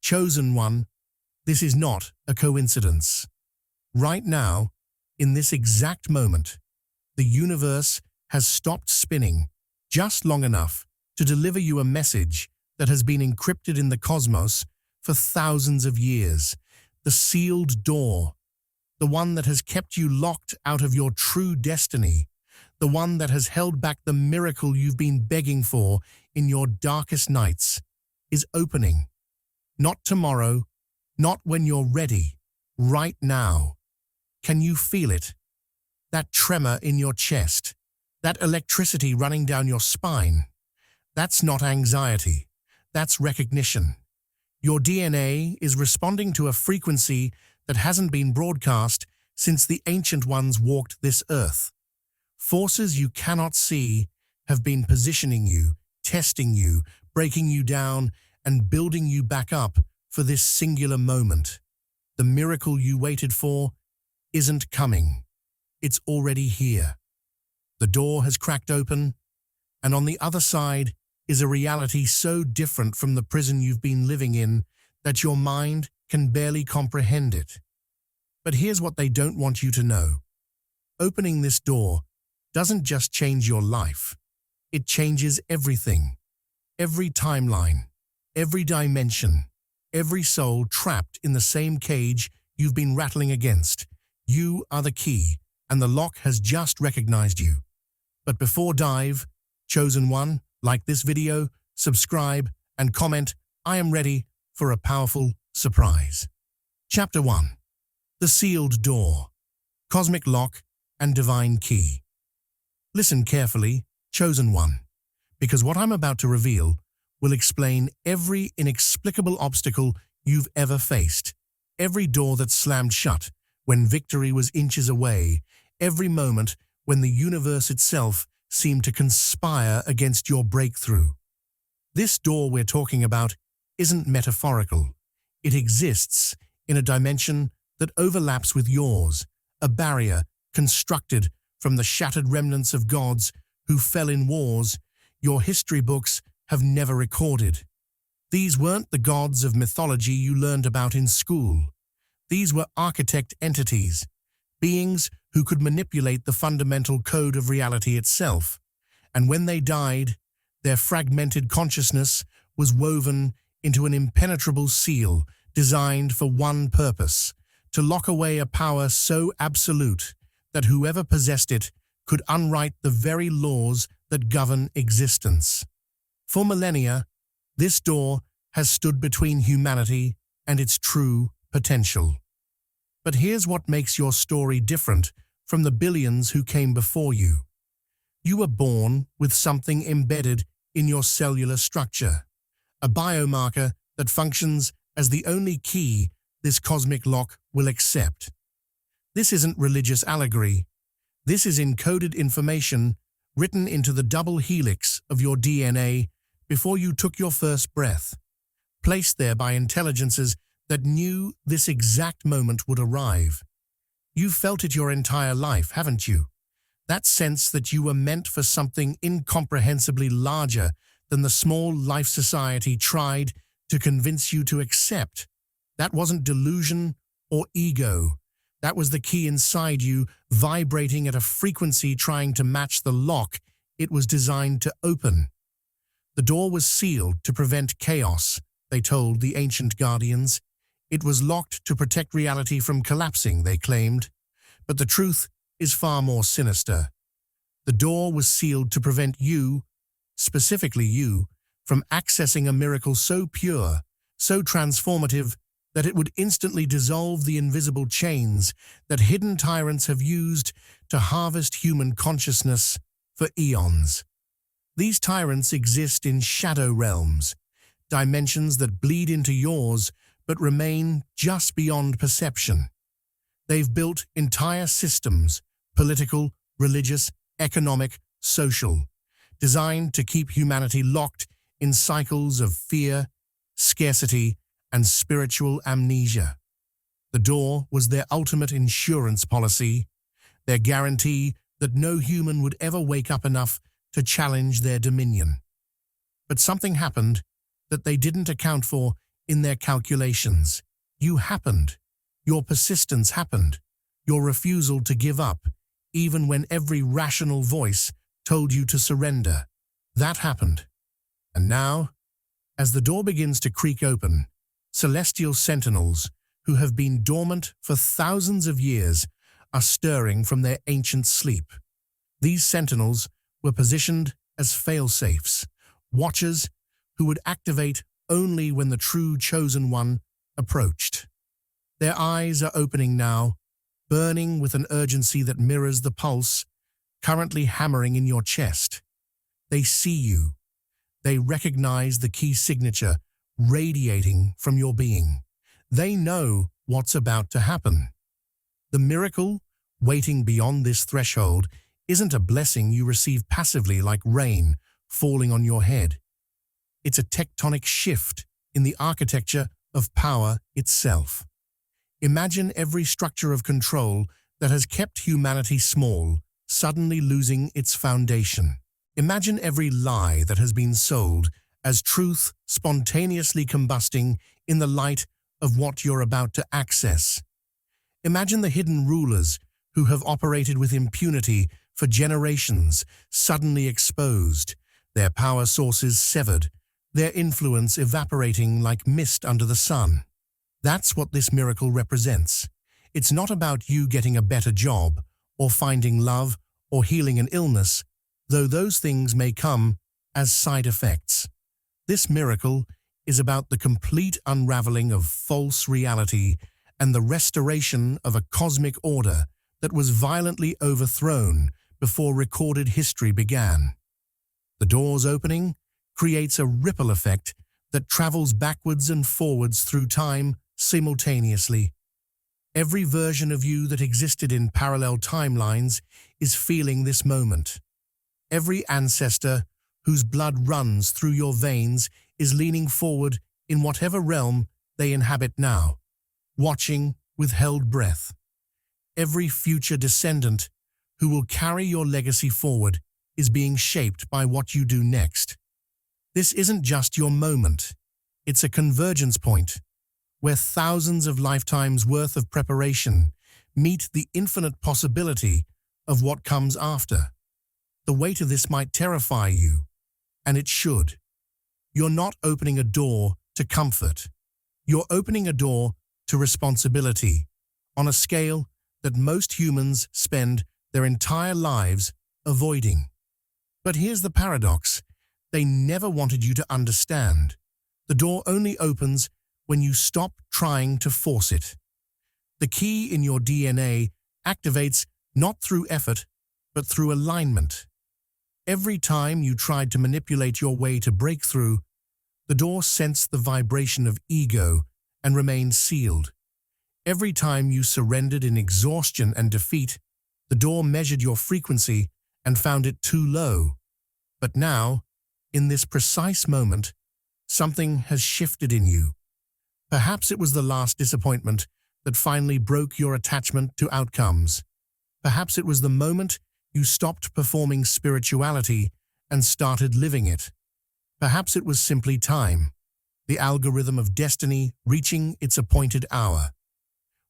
Chosen One, this is not a coincidence. Right now, in this exact moment, the universe has stopped spinning just long enough to deliver you a message that has been encrypted in the cosmos for thousands of years. The sealed door, the one that has kept you locked out of your true destiny, the one that has held back the miracle you've been begging for in your darkest nights, is opening. Not tomorrow, not when you're ready, right now. Can you feel it? That tremor in your chest, that electricity running down your spine. That's not anxiety, that's recognition. Your DNA is responding to a frequency that hasn't been broadcast since the ancient ones walked this earth. Forces you cannot see have been positioning you, testing you, breaking you down, and building you back up for this singular moment. The miracle you waited for isn't coming. It's already here. The door has cracked open, and on the other side is a reality so different from the prison you've been living in that your mind can barely comprehend it. But here's what they don't want you to know. Opening this door doesn't just change your life. It changes everything. Every timeline, every dimension, every soul trapped in the same cage you've been rattling against. You are the key, and the lock has just recognized you. But before dive, Chosen One, like this video, subscribe, and comment, I am ready for a powerful surprise. Chapter 1. The Sealed Door, Cosmic Lock and Divine Key. Listen carefully, Chosen One, because what I'm about to reveal will explain every inexplicable obstacle you've ever faced, every door that slammed shut when victory was inches away, every moment when the universe itself seemed to conspire against your breakthrough. This door we're talking about isn't metaphorical. It exists in a dimension that overlaps with yours, a barrier constructed from the shattered remnants of gods who fell in wars your history books have never recorded. These weren't the gods of mythology you learned about in school. These were architect entities, beings who could manipulate the fundamental code of reality itself. And when they died, their fragmented consciousness was woven into an impenetrable seal designed for one purpose: to lock away a power so absolute that whoever possessed it could unwrite the very laws that govern existence. For millennia, this door has stood between humanity and its true potential. But here's what makes your story different from the billions who came before you. You were born with something embedded in your cellular structure, a biomarker that functions as the only key this cosmic lock will accept. This isn't religious allegory. This is encoded information written into the double helix of your DNA before you took your first breath, placed there by intelligences that knew this exact moment would arrive. You've felt it your entire life, haven't you? That sense that you were meant for something incomprehensibly larger than the small life society tried to convince you to accept. That wasn't delusion or ego. That was the key inside you, vibrating at a frequency trying to match the lock it was designed to open. The door was sealed to prevent chaos, they told the ancient guardians. It was locked to protect reality from collapsing, they claimed. But the truth is far more sinister. The door was sealed to prevent you, specifically you, from accessing a miracle so pure, so transformative, that it would instantly dissolve the invisible chains that hidden tyrants have used to harvest human consciousness for eons. These tyrants exist in shadow realms, dimensions that bleed into yours but remain just beyond perception. They've built entire systems, political, religious, economic, social, designed to keep humanity locked in cycles of fear, scarcity, and spiritual amnesia. The door was their ultimate insurance policy, their guarantee that no human would ever wake up enough to challenge their dominion. But something happened that they didn't account for in their calculations. You happened. Your persistence happened. Your refusal to give up, even when every rational voice told you to surrender. That happened. And now, as the door begins to creak open, celestial sentinels, who have been dormant for thousands of years, are stirring from their ancient sleep. These sentinels were positioned as fail-safes, watchers who would activate only when the true chosen one approached. Their eyes are opening now, burning with an urgency that mirrors the pulse currently hammering in your chest. They see you. They recognize the key signature radiating from your being. They know what's about to happen. The miracle waiting beyond this threshold isn't a blessing you receive passively like rain falling on your head. It's a tectonic shift in the architecture of power itself. Imagine every structure of control that has kept humanity small suddenly losing its foundation. Imagine every lie that has been sold as truth spontaneously combusting in the light of what you're about to access. Imagine the hidden rulers who have operated with impunity for generations suddenly exposed, their power sources severed, their influence evaporating like mist under the sun. That's what this miracle represents. It's not about you getting a better job, or finding love, or healing an illness, though those things may come as side effects. This miracle is about the complete unraveling of false reality and the restoration of a cosmic order that was violently overthrown before recorded history began. The door's opening creates a ripple effect that travels backwards and forwards through time simultaneously. Every version of you that existed in parallel timelines is feeling this moment. Every ancestor whose blood runs through your veins is leaning forward in whatever realm they inhabit now, watching with held breath. Every future descendant who will carry your legacy forward is being shaped by what you do next. This isn't just your moment. It's a convergence point where thousands of lifetimes' worth of preparation meet the infinite possibility of what comes after. The weight of this might terrify you, and it should. You're not opening a door to comfort. You're opening a door to responsibility on a scale that most humans spend their entire lives avoiding. But here's the paradox. They never wanted you to understand. The door only opens when you stop trying to force it. The key in your DNA activates not through effort, but through alignment. Every time you tried to manipulate your way to break through, the door sensed the vibration of ego and remained sealed. Every time you surrendered in exhaustion and defeat, the door measured your frequency and found it too low. But now, in this precise moment, something has shifted in you. Perhaps it was the last disappointment that finally broke your attachment to outcomes. Perhaps it was the moment you stopped performing spirituality and started living it. Perhaps it was simply time, the algorithm of destiny reaching its appointed hour.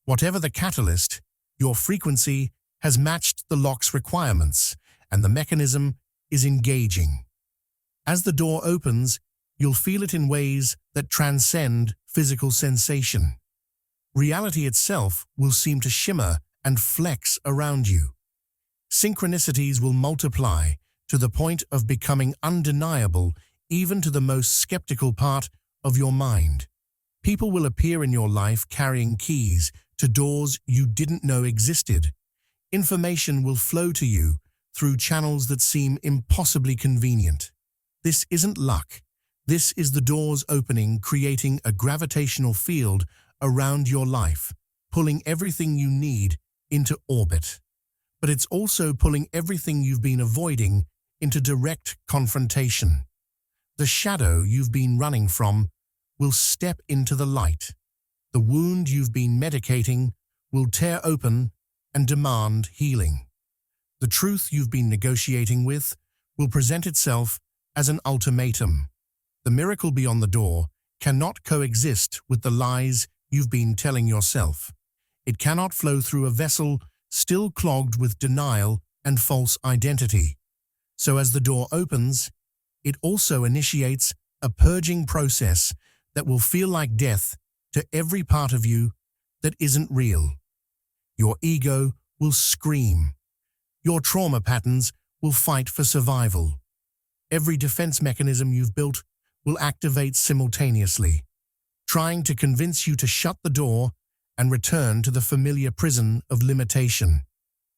Whatever the catalyst, your frequency has matched the lock's requirements, and the mechanism is engaging. As the door opens, you'll feel it in ways that transcend physical sensation. Reality itself will seem to shimmer and flex around you. Synchronicities will multiply to the point of becoming undeniable even to the most skeptical part of your mind. People will appear in your life carrying keys to doors you didn't know existed. Information will flow to you through channels that seem impossibly convenient. This isn't luck. This is the doors opening, creating a gravitational field around your life, pulling everything you need into orbit. But it's also pulling everything you've been avoiding into direct confrontation. The shadow you've been running from will step into the light. The wound you've been medicating will tear open and demand healing. The truth you've been negotiating with will present itself as an ultimatum. The miracle beyond the door cannot coexist with the lies you've been telling yourself. It cannot flow through a vessel still clogged with denial and false identity. So as the door opens, it also initiates a purging process that will feel like death to every part of you that isn't real. Your ego will scream. Your trauma patterns will fight for survival. Every defense mechanism you've built will activate simultaneously, trying to convince you to shut the door and return to the familiar prison of limitation.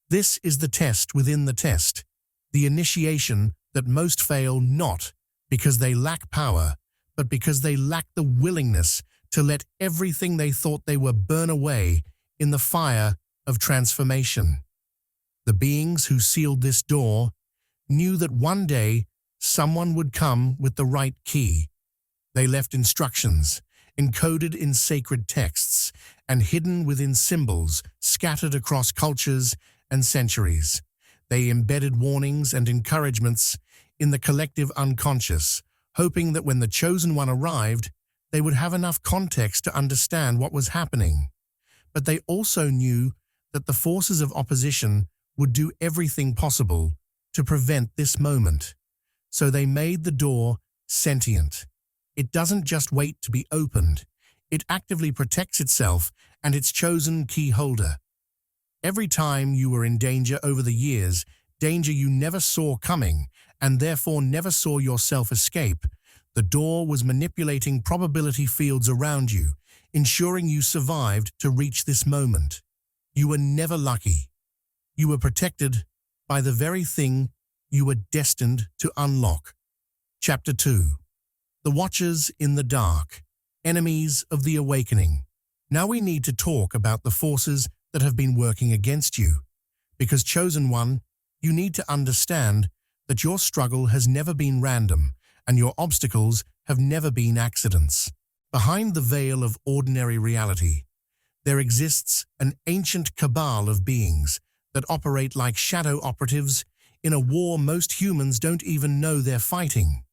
This is the test within the test, the initiation that most fail not because they lack power, but because they lack the willingness to let everything they thought they were burn away in the fire of transformation. The beings who sealed this door knew that one day someone would come with the right key. They left instructions, encoded in sacred texts and hidden within symbols scattered across cultures and centuries. They embedded warnings and encouragements in the collective unconscious, hoping that when the chosen one arrived, they would have enough context to understand what was happening. But they also knew that the forces of opposition would do everything possible to prevent this moment. So they made the door sentient. It doesn't just wait to be opened. It actively protects itself and its chosen key holder. Every time you were in danger over the years, danger you never saw coming and therefore never saw yourself escape, the door was manipulating probability fields around you, ensuring you survived to reach this moment. You were never lucky. You were protected by the very thing you were destined to unlock. Chapter 2. The Watchers in the Dark, Enemies of the Awakening. Now we need to talk about the forces that have been working against you. Because Chosen One, you need to understand that your struggle has never been random and your obstacles have never been accidents. Behind the veil of ordinary reality, there exists an ancient cabal of beings that operate like shadow operatives in a war most humans don't even know they're fighting.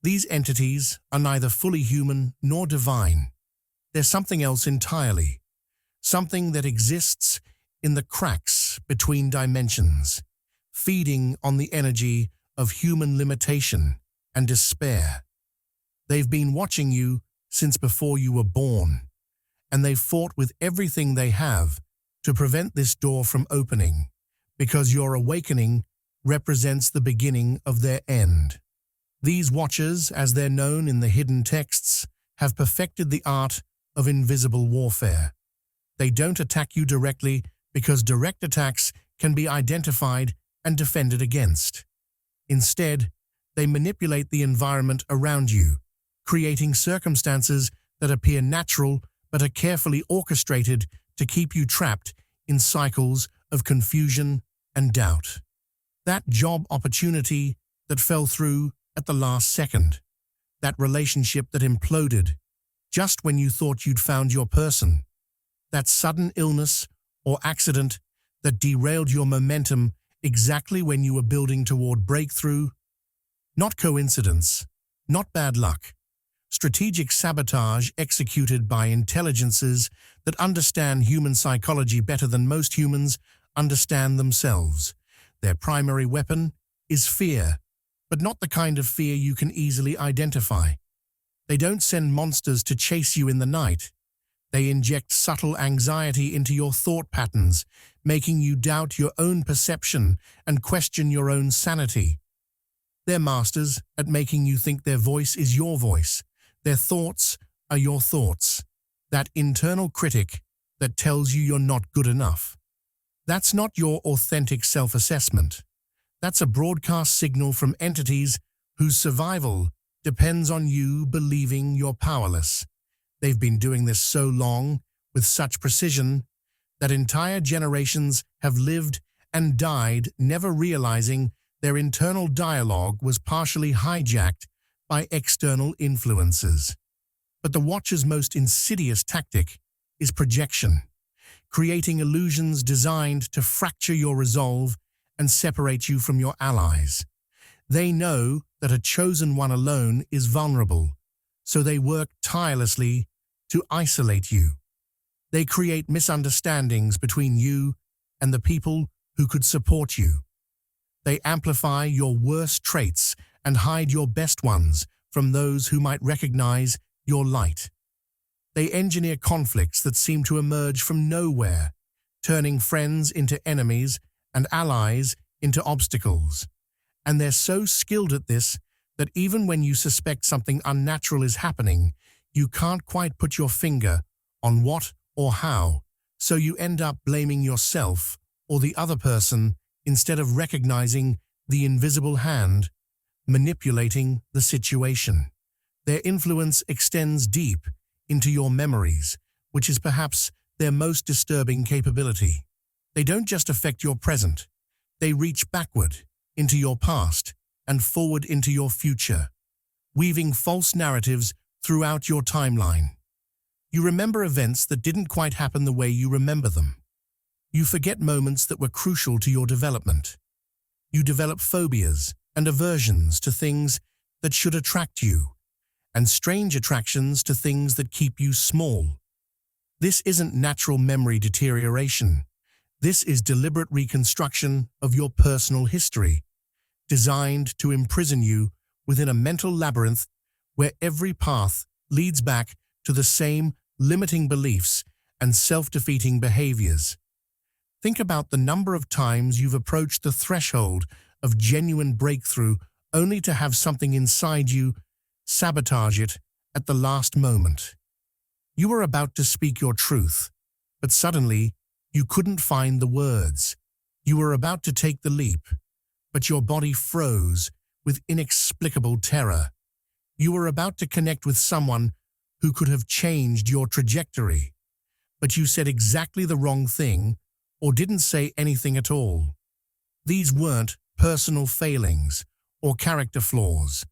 These entities are neither fully human nor divine. They're something else entirely, something that exists in the cracks between dimensions, feeding on the energy of human limitation and despair. They've been watching you since before you were born, and they've fought with everything they have to prevent this door from opening, because your awakening represents the beginning of their end. These Watchers, as they're known in the hidden texts, have perfected the art of invisible warfare. They don't attack you directly because direct attacks can be identified and defended against. Instead, they manipulate the environment around you, creating circumstances that appear natural but are carefully orchestrated to keep you trapped in cycles of confusion and doubt. That job opportunity that fell through at the last second, that relationship that imploded just when you thought you'd found your person, that sudden illness or accident that derailed your momentum exactly when you were building toward breakthrough. Not coincidence, not bad luck. Strategic sabotage executed by intelligences that understand human psychology better than most humans understand themselves. Their primary weapon is fear, but not the kind of fear you can easily identify. They don't send monsters to chase you in the night. They inject subtle anxiety into your thought patterns, making you doubt your own perception and question your own sanity. They're masters at making you think their voice is your voice. Their thoughts are your thoughts. That internal critic that tells you you're not good enough. That's not your authentic self-assessment. That's a broadcast signal from entities whose survival depends on you believing you're powerless. They've been doing this so long, with such precision, that entire generations have lived and died never realizing their internal dialogue was partially hijacked by external influences. But the Watcher's most insidious tactic is projection, creating illusions designed to fracture your resolve and separate you from your allies. They know that a chosen one alone is vulnerable, so they work tirelessly to isolate you. They create misunderstandings between you and the people who could support you. They amplify your worst traits and hide your best ones from those who might recognize your light. They engineer conflicts that seem to emerge from nowhere, turning friends into enemies and allies into obstacles. And they're so skilled at this that even when you suspect something unnatural is happening, you can't quite put your finger on what or how, so you end up blaming yourself or the other person instead of recognizing the invisible hand manipulating the situation. Their influence extends deep into your memories, which is perhaps their most disturbing capability. They don't just affect your present, they reach backward into your past and forward into your future, weaving false narratives throughout your timeline. You remember events that didn't quite happen the way you remember them. You forget moments that were crucial to your development. You develop phobias and aversions to things that should attract you, and strange attractions to things that keep you small. This isn't natural memory deterioration. This is deliberate reconstruction of your personal history, designed to imprison you within a mental labyrinth where every path leads back to the same limiting beliefs and self-defeating behaviors. Think about the number of times you've approached the threshold of genuine breakthrough only to have something inside you sabotage it at the last moment. You were about to speak your truth, but suddenly you couldn't find the words. You were about to take the leap, but your body froze with inexplicable terror. You were about to connect with someone who could have changed your trajectory, but you said exactly the wrong thing or didn't say anything at all. These weren't personal failings or character flaws.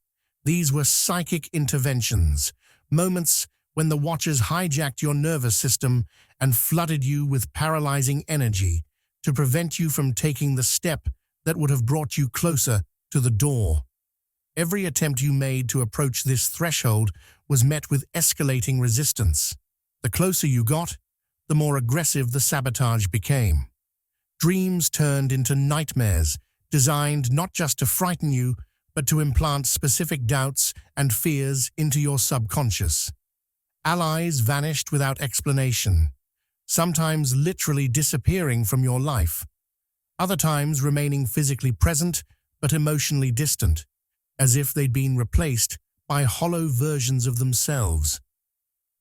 These were psychic interventions, moments when the Watchers hijacked your nervous system and flooded you with paralyzing energy to prevent you from taking the step that would have brought you closer to the door. Every attempt you made to approach this threshold was met with escalating resistance. The closer you got, the more aggressive the sabotage became. Dreams turned into nightmares, designed not just to frighten you, but to implant specific doubts and fears into your subconscious. Allies vanished without explanation, sometimes literally disappearing from your life, other times remaining physically present but emotionally distant, as if they'd been replaced by hollow versions of themselves.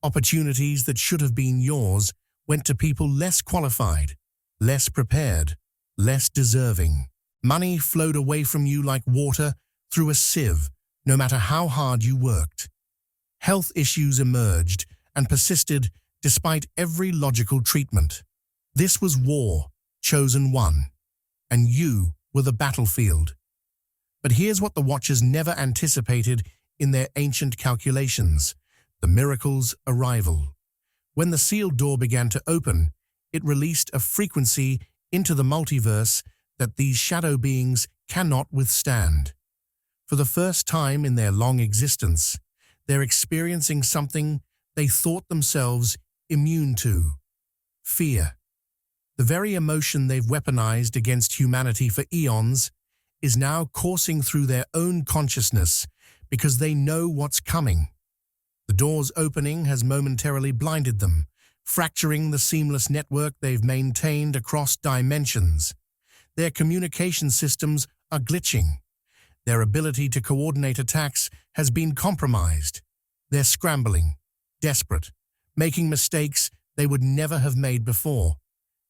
Opportunities that should have been yours went to people less qualified, less prepared, less deserving. Money flowed away from you like water through a sieve, no matter how hard you worked. Health issues emerged and persisted despite every logical treatment. This was war, chosen one, and you were the battlefield. But here's what the Watchers never anticipated in their ancient calculations: the miracle's arrival. When the sealed door began to open, it released a frequency into the multiverse that these shadow beings cannot withstand. For the first time in their long existence, they're experiencing something they thought themselves immune to: fear. The very emotion they've weaponized against humanity for eons is now coursing through their own consciousness because they know what's coming. The door's opening has momentarily blinded them, fracturing the seamless network they've maintained across dimensions. Their communication systems are glitching. Their ability to coordinate attacks has been compromised. They're scrambling, desperate, making mistakes they would never have made before.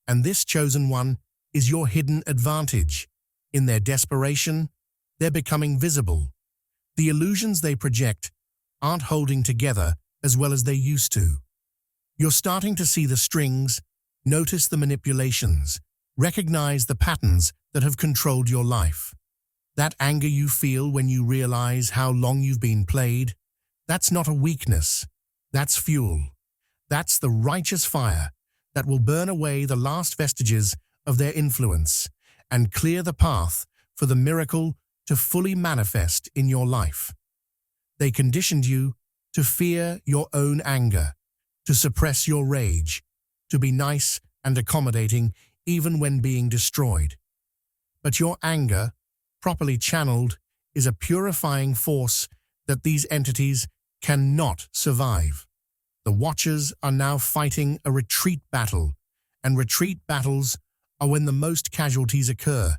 And this chosen one is your hidden advantage. In their desperation, they're becoming visible. The illusions they project aren't holding together as well as they used to. You're starting to see the strings, notice the manipulations, recognize the patterns that have controlled your life. That anger you feel when you realize how long you've been played, that's not a weakness. That's fuel. That's the righteous fire that will burn away the last vestiges of their influence and clear the path for the miracle to fully manifest in your life. They conditioned you to fear your own anger, to suppress your rage, to be nice and accommodating even when being destroyed. But your anger, properly channeled, is a purifying force that these entities cannot survive. The Watchers are now fighting a retreat battle, and retreat battles are when the most casualties occur.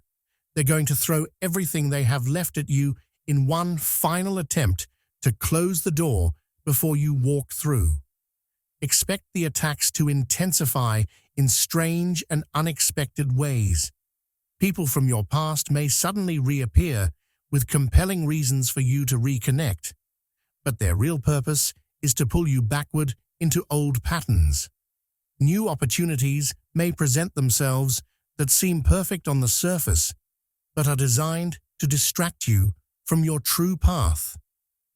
They're going to throw everything they have left at you in one final attempt to close the door before you walk through. Expect the attacks to intensify in strange and unexpected ways. People from your past may suddenly reappear with compelling reasons for you to reconnect, but their real purpose is to pull you backward into old patterns. New opportunities may present themselves that seem perfect on the surface, but are designed to distract you from your true path.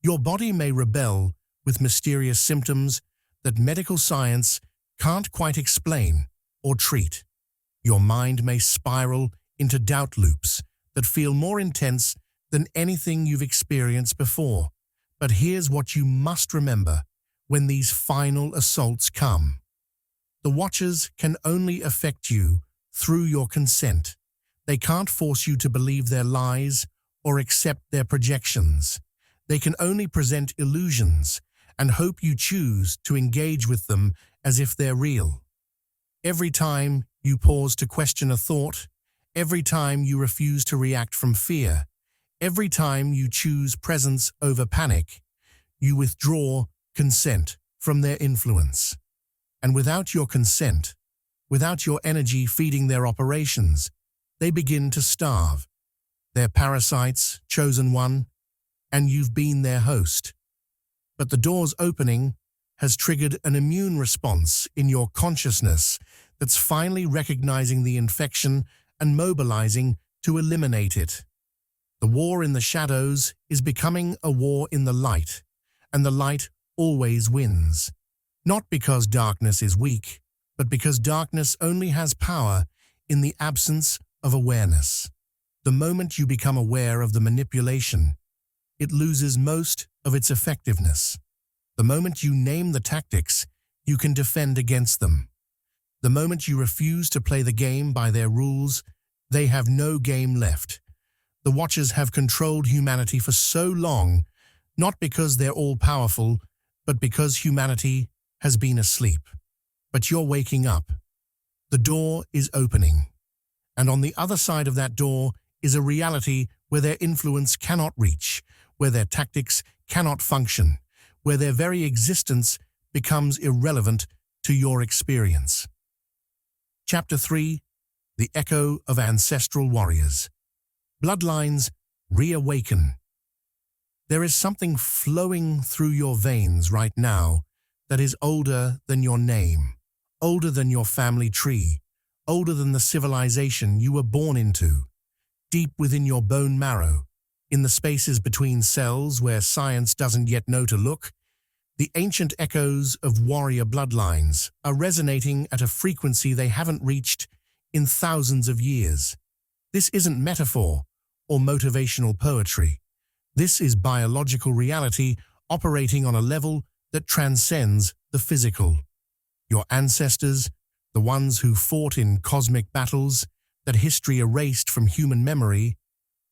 Your body may rebel with mysterious symptoms that medical science can't quite explain or treat. Your mind may spiral into doubt loops that feel more intense than anything you've experienced before. But here's what you must remember when these final assaults come. The Watchers can only affect you through your consent. They can't force you to believe their lies or accept their projections. They can only present illusions and hope you choose to engage with them as if they're real. Every time you pause to question a thought, every time you refuse to react from fear, every time you choose presence over panic, you withdraw consent from their influence. And without your consent, without your energy feeding their operations, they begin to starve. They're parasites, chosen one, and you've been their host. But the door's opening has triggered an immune response in your consciousness that's finally recognizing the infection and mobilizing to eliminate it. The war in the shadows is becoming a war in the light, and the light always wins. Not because darkness is weak, but because darkness only has power in the absence of awareness. The moment you become aware of the manipulation, it loses most of its effectiveness. The moment you name the tactics, you can defend against them. The moment you refuse to play the game by their rules, they have no game left. The Watchers have controlled humanity for so long, not because they're all-powerful, but because humanity has been asleep. But you're waking up. The door is opening. And on the other side of that door is a reality where their influence cannot reach, where their tactics cannot function, where their very existence becomes irrelevant to your experience. Chapter 3: The Echo of Ancestral Warriors. Bloodlines reawaken. There is something flowing through your veins right now that is older than your name, older than your family tree, older than the civilization you were born into. Deep within your bone marrow, in the spaces between cells where science doesn't yet know to look, the ancient echoes of warrior bloodlines are resonating at a frequency they haven't reached in thousands of years. This isn't metaphor or motivational poetry. This is biological reality operating on a level that transcends the physical. Your ancestors, the ones who fought in cosmic battles that history erased from human memory,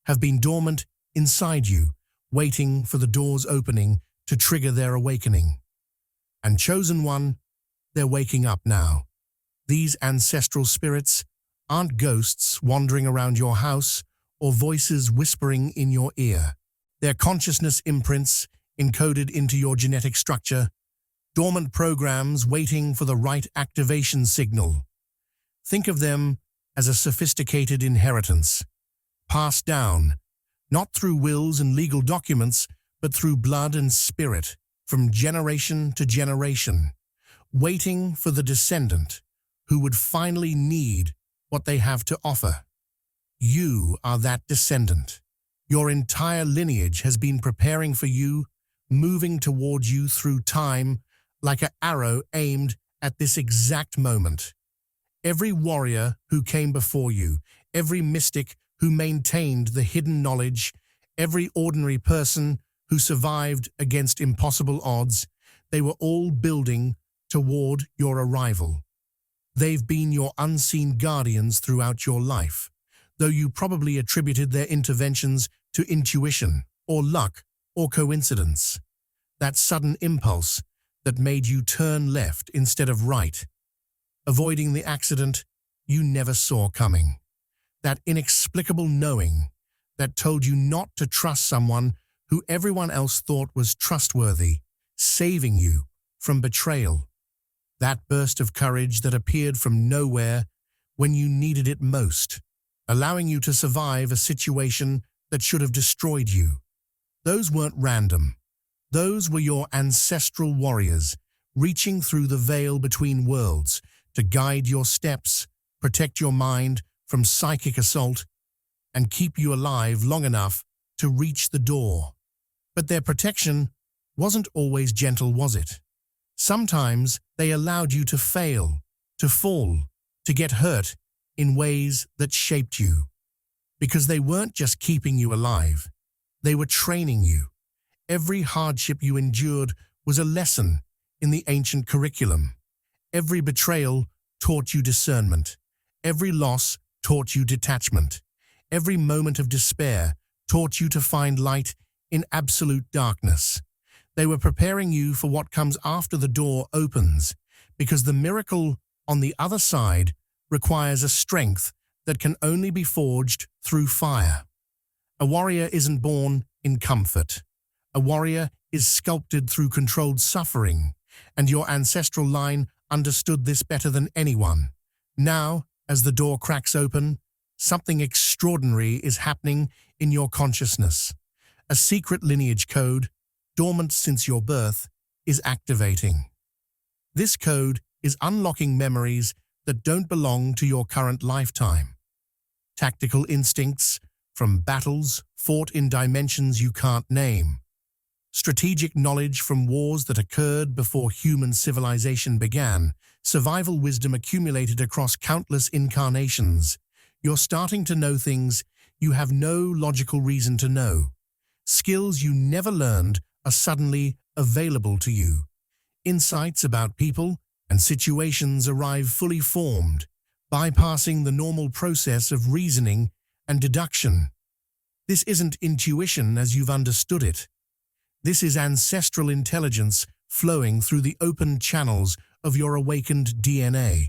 have been dormant inside you, waiting for the door's opening to trigger their awakening. And chosen one, they're waking up now. These ancestral spirits aren't ghosts wandering around your house or voices whispering in your ear. They're consciousness imprints encoded into your genetic structure, dormant programs waiting for the right activation signal. Think of them as a sophisticated inheritance, passed down, not through wills and legal documents, but through blood and spirit, from generation to generation, waiting for the descendant who would finally need what they have to offer. You are that descendant. Your entire lineage has been preparing for you, moving toward you through time like an arrow aimed at this exact moment. Every warrior who came before you, every mystic who maintained the hidden knowledge, every ordinary person who survived against impossible odds. They were all building toward your arrival. They've been your unseen guardians throughout your life, though you probably attributed their interventions to intuition, or luck, or coincidence. That sudden impulse that made you turn left instead of right, avoiding the accident you never saw coming. That inexplicable knowing that told you not to trust someone who everyone else thought was trustworthy, saving you from betrayal. That burst of courage that appeared from nowhere when you needed it most, allowing you to survive a situation that should have destroyed you. Those weren't random. Those were your ancestral warriors, reaching through the veil between worlds to guide your steps, protect your mind from psychic assault, and keep you alive long enough to reach the door. But their protection wasn't always gentle, was it? Sometimes they allowed you to fail, to fall, to get hurt in ways that shaped you. Because they weren't just keeping you alive, they were training you. Every hardship you endured was a lesson in the ancient curriculum. Every betrayal taught you discernment. Every loss taught you detachment. Every moment of despair taught you to find light in absolute darkness. They were preparing you for what comes after the door opens, because the miracle on the other side requires a strength that can only be forged through fire. A warrior isn't born in comfort. A warrior is sculpted through controlled suffering, and your ancestral line understood this better than anyone. Now, as the door cracks open, something extraordinary is happening in your consciousness. A secret lineage code, dormant since your birth, is activating. This code is unlocking memories that don't belong to your current lifetime. Tactical instincts from battles fought in dimensions you can't name. Strategic knowledge from wars that occurred before human civilization began. Survival wisdom accumulated across countless incarnations. You're starting to know things you have no logical reason to know. Skills you never learned are suddenly available to you. Insights about people and situations arrive fully formed, bypassing the normal process of reasoning and deduction. This isn't intuition as you've understood it. This is ancestral intelligence flowing through the open channels of your awakened DNA.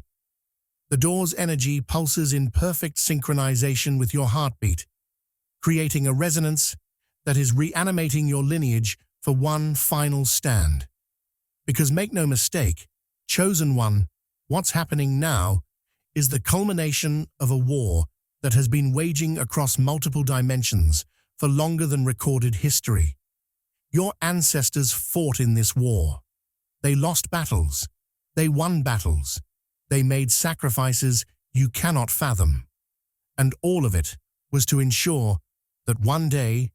The door's energy pulses in perfect synchronization with your heartbeat, creating a resonance that is reanimating your lineage for one final stand. Because make no mistake, Chosen One, what's happening now is the culmination of a war that has been waging across multiple dimensions for longer than recorded history. Your ancestors fought in this war. They lost battles. They won battles. They made sacrifices you cannot fathom. And all of it was to ensure that one day,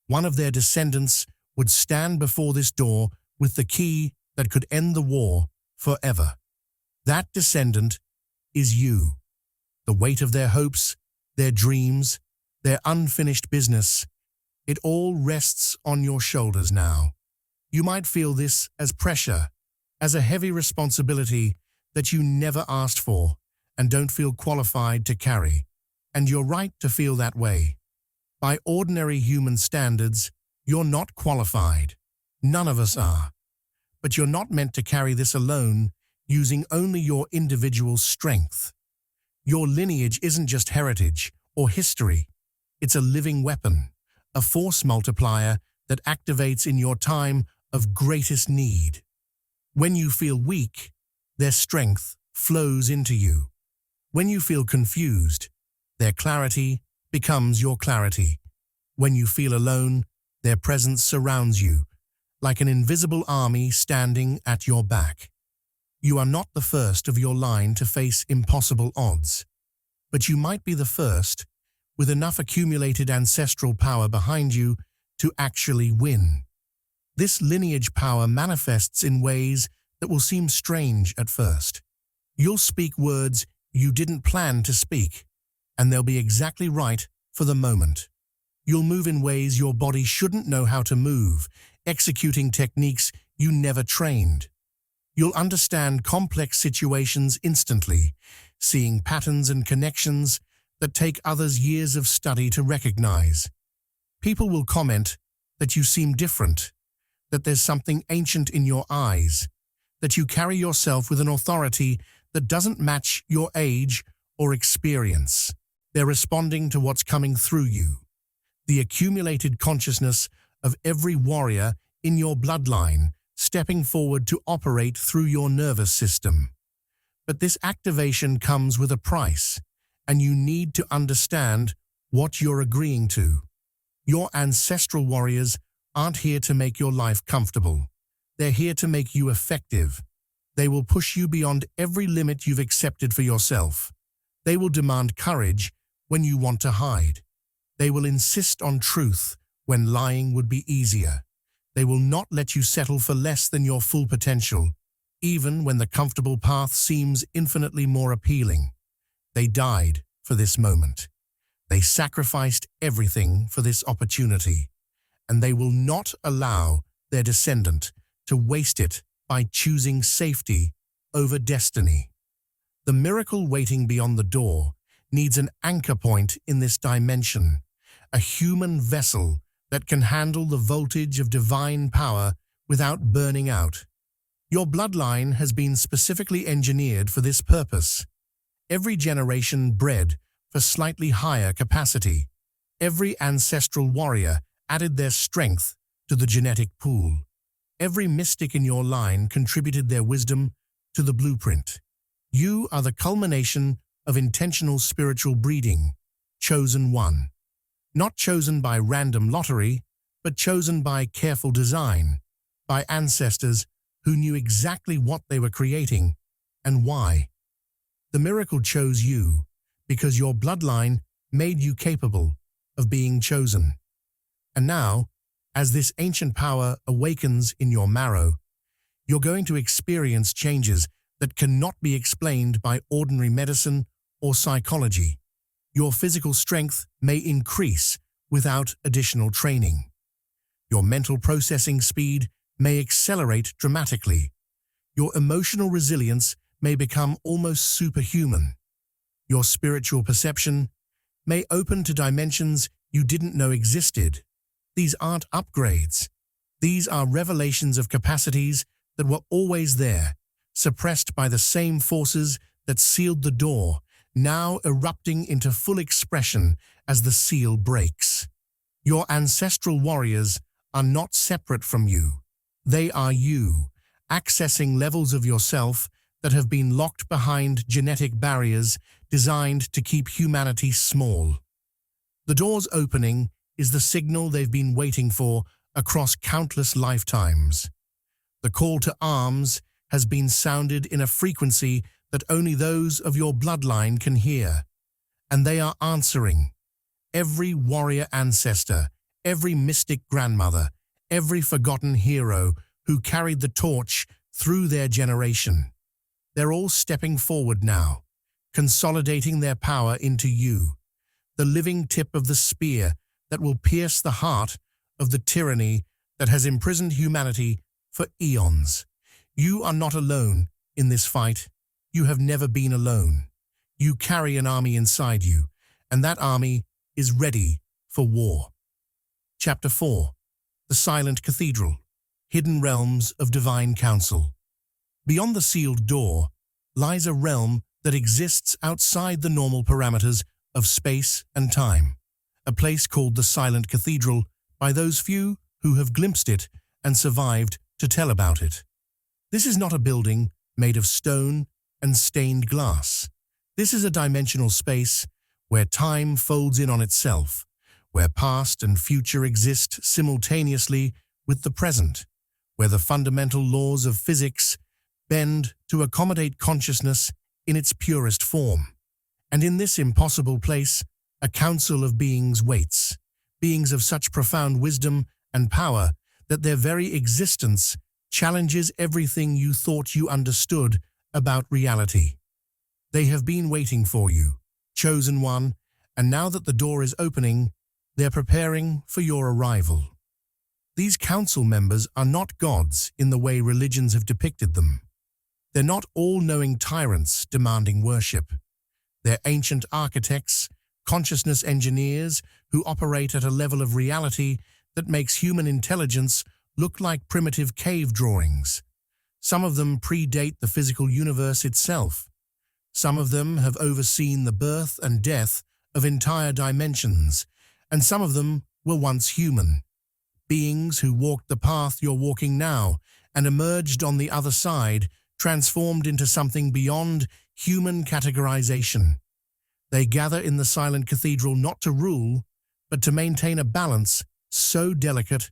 one of their descendants would stand before this door with the key that could end the war forever. That descendant is you. The weight of their hopes, their dreams, their unfinished business, it all rests on your shoulders now. You might feel this as pressure, as a heavy responsibility that you never asked for and don't feel qualified to carry. And you're right to feel that way. By ordinary human standards, you're not qualified. None of us are. But you're not meant to carry this alone, using only your individual strength. Your lineage isn't just heritage or history. It's a living weapon, a force multiplier that activates in your time of greatest need. When you feel weak, their strength flows into you. When you feel confused, their clarity becomes your clarity. When you feel alone, their presence surrounds you, like an invisible army standing at your back. You are not the first of your line to face impossible odds, but you might be the first, with enough accumulated ancestral power behind you to actually win. This lineage power manifests in ways that will seem strange at first. You'll speak words you didn't plan to speak, and they'll be exactly right for the moment. You'll move in ways your body shouldn't know how to move, executing techniques you never trained. You'll understand complex situations instantly, seeing patterns and connections that take others years of study to recognize. People will comment that you seem different, that there's something ancient in your eyes, that you carry yourself with an authority that doesn't match your age or experience. They're responding to what's coming through you, the accumulated consciousness of every warrior in your bloodline stepping forward to operate through your nervous system. But this activation comes with a price, and you need to understand what you're agreeing to. Your ancestral warriors aren't here to make your life comfortable. They're here to make you effective. They will push you beyond every limit you've accepted for yourself. They will demand courage when you want to hide. They will insist on truth when lying would be easier. They will not let you settle for less than your full potential, even when the comfortable path seems infinitely more appealing. They died for this moment. They sacrificed everything for this opportunity, and they will not allow their descendant to waste it by choosing safety over destiny. The miracle waiting beyond the door needs an anchor point in this dimension, a human vessel that can handle the voltage of divine power without burning out. Your bloodline has been specifically engineered for this purpose. Every generation bred for slightly higher capacity. Every ancestral warrior added their strength to the genetic pool. Every mystic in your line contributed their wisdom to the blueprint. You are the culmination of intentional spiritual breeding, chosen one. Not chosen by random lottery, but chosen by careful design, by ancestors who knew exactly what they were creating and why. The miracle chose you because your bloodline made you capable of being chosen. And now, as this ancient power awakens in your marrow, you're going to experience changes that cannot be explained by ordinary medicine or psychology. Your physical strength may increase without additional training. Your mental processing speed may accelerate dramatically. Your emotional resilience may become almost superhuman. Your spiritual perception may open to dimensions you didn't know existed. These aren't upgrades. These are revelations of capacities that were always there, suppressed by the same forces that sealed the door, now erupting into full expression as the seal breaks. Your ancestral warriors are not separate from you. They are you, accessing levels of yourself that have been locked behind genetic barriers designed to keep humanity small. The door's opening is the signal they've been waiting for across countless lifetimes. The call to arms has been sounded in a frequency that only those of your bloodline can hear, and they are answering. Every warrior ancestor, every mystic grandmother, every forgotten hero who carried the torch through their generation. They're all stepping forward now, consolidating their power into you, the living tip of the spear that will pierce the heart of the tyranny that has imprisoned humanity for eons. You are not alone in this fight. You have never been alone. You carry an army inside you, and that army is ready for war. Chapter 4. The Silent Cathedral. Hidden Realms of Divine Counsel. Beyond the sealed door lies a realm that exists outside the normal parameters of space and time, a place called the Silent Cathedral by those few who have glimpsed it and survived to tell about it. This is not a building made of stone and stained glass. This is a dimensional space where time folds in on itself, where past and future exist simultaneously with the present, where the fundamental laws of physics bend to accommodate consciousness in its purest form. And in this impossible place, a council of beings waits, beings of such profound wisdom and power that their very existence challenges everything you thought you understood about reality. They have been waiting for you, chosen one, and now that the door is opening, They're preparing for your arrival. These council members are not gods in the way religions have depicted them. They're not all-knowing tyrants demanding worship. They're ancient architects, consciousness engineers who operate at a level of reality that makes human intelligence look like primitive cave drawings. Some of them predate the physical universe itself. Some of them have overseen the birth and death of entire dimensions, and some of them were once human. Beings who walked the path you're walking now and emerged on the other side, transformed into something beyond human categorization. They gather in the silent cathedral not to rule, but to maintain a balance so delicate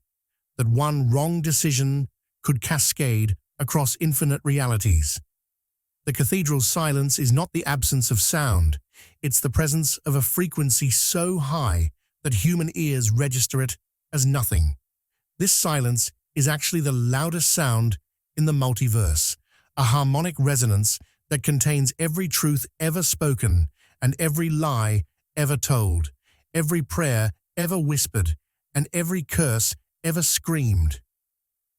that one wrong decision could cascade across infinite realities. The cathedral's silence is not the absence of sound, it's the presence of a frequency so high that human ears register it as nothing. This silence is actually the loudest sound in the multiverse, a harmonic resonance that contains every truth ever spoken and every lie ever told, every prayer ever whispered, and every curse ever screamed.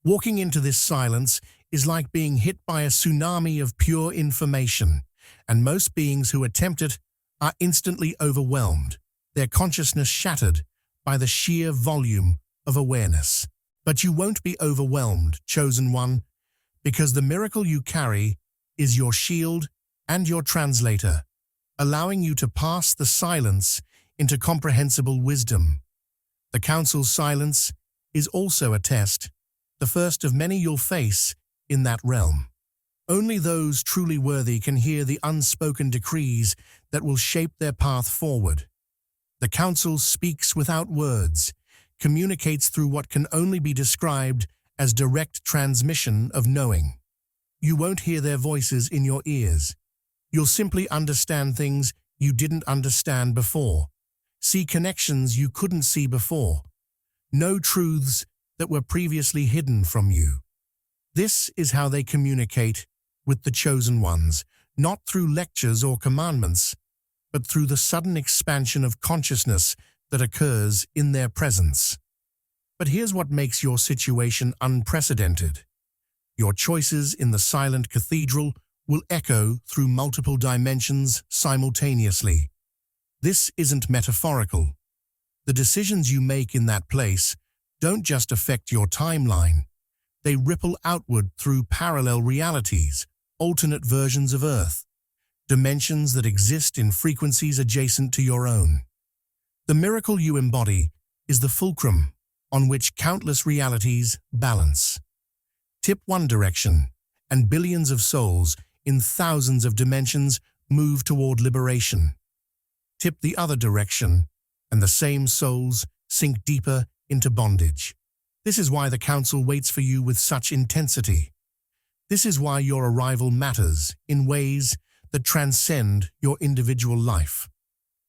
Walking into this silence is like being hit by a tsunami of pure information, and most beings who attempt it are instantly overwhelmed, their consciousness shattered by the sheer volume of awareness. But you won't be overwhelmed, chosen one, because the miracle you carry is your shield and your translator, allowing you to pass the silence into comprehensible wisdom. The Council's silence is also a test, the first of many you'll face in that realm. Only those truly worthy can hear the unspoken decrees that will shape their path forward. The Council speaks without words, communicates through what can only be described as direct transmission of knowing. You won't hear their voices in your ears. You'll simply understand things you didn't understand before, see connections you couldn't see before, know truths that were previously hidden from you. This is how they communicate with the chosen ones, not through lectures or commandments, but through the sudden expansion of consciousness that occurs in their presence. But here's what makes your situation unprecedented. Your choices in the silent cathedral will echo through multiple dimensions simultaneously. This isn't metaphorical. The decisions you make in that place don't just affect your timeline. They ripple outward through parallel realities, alternate versions of Earth, dimensions that exist in frequencies adjacent to your own. The miracle you embody is the fulcrum on which countless realities balance. Tip one direction, and billions of souls in thousands of dimensions move toward liberation. Tip the other direction, and the same souls sink deeper into bondage. This is why the Council waits for you with such intensity. This is why your arrival matters in ways that transcend your individual life.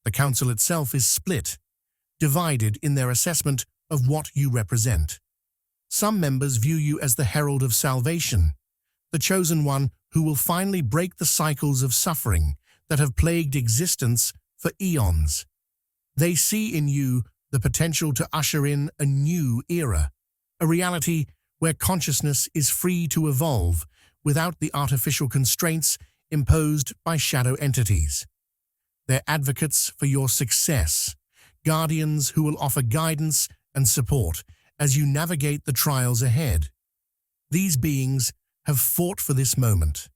The Council itself is split, divided in their assessment of what you represent. Some members view you as the herald of salvation, the chosen one who will finally break the cycles of suffering that have plagued existence for eons. They see in you the potential to usher in a new era, a reality where consciousness is free to evolve without the artificial constraints imposed by shadow entities. They're advocates for your success, guardians who will offer guidance and support as you navigate the trials ahead. These beings have fought for this moment,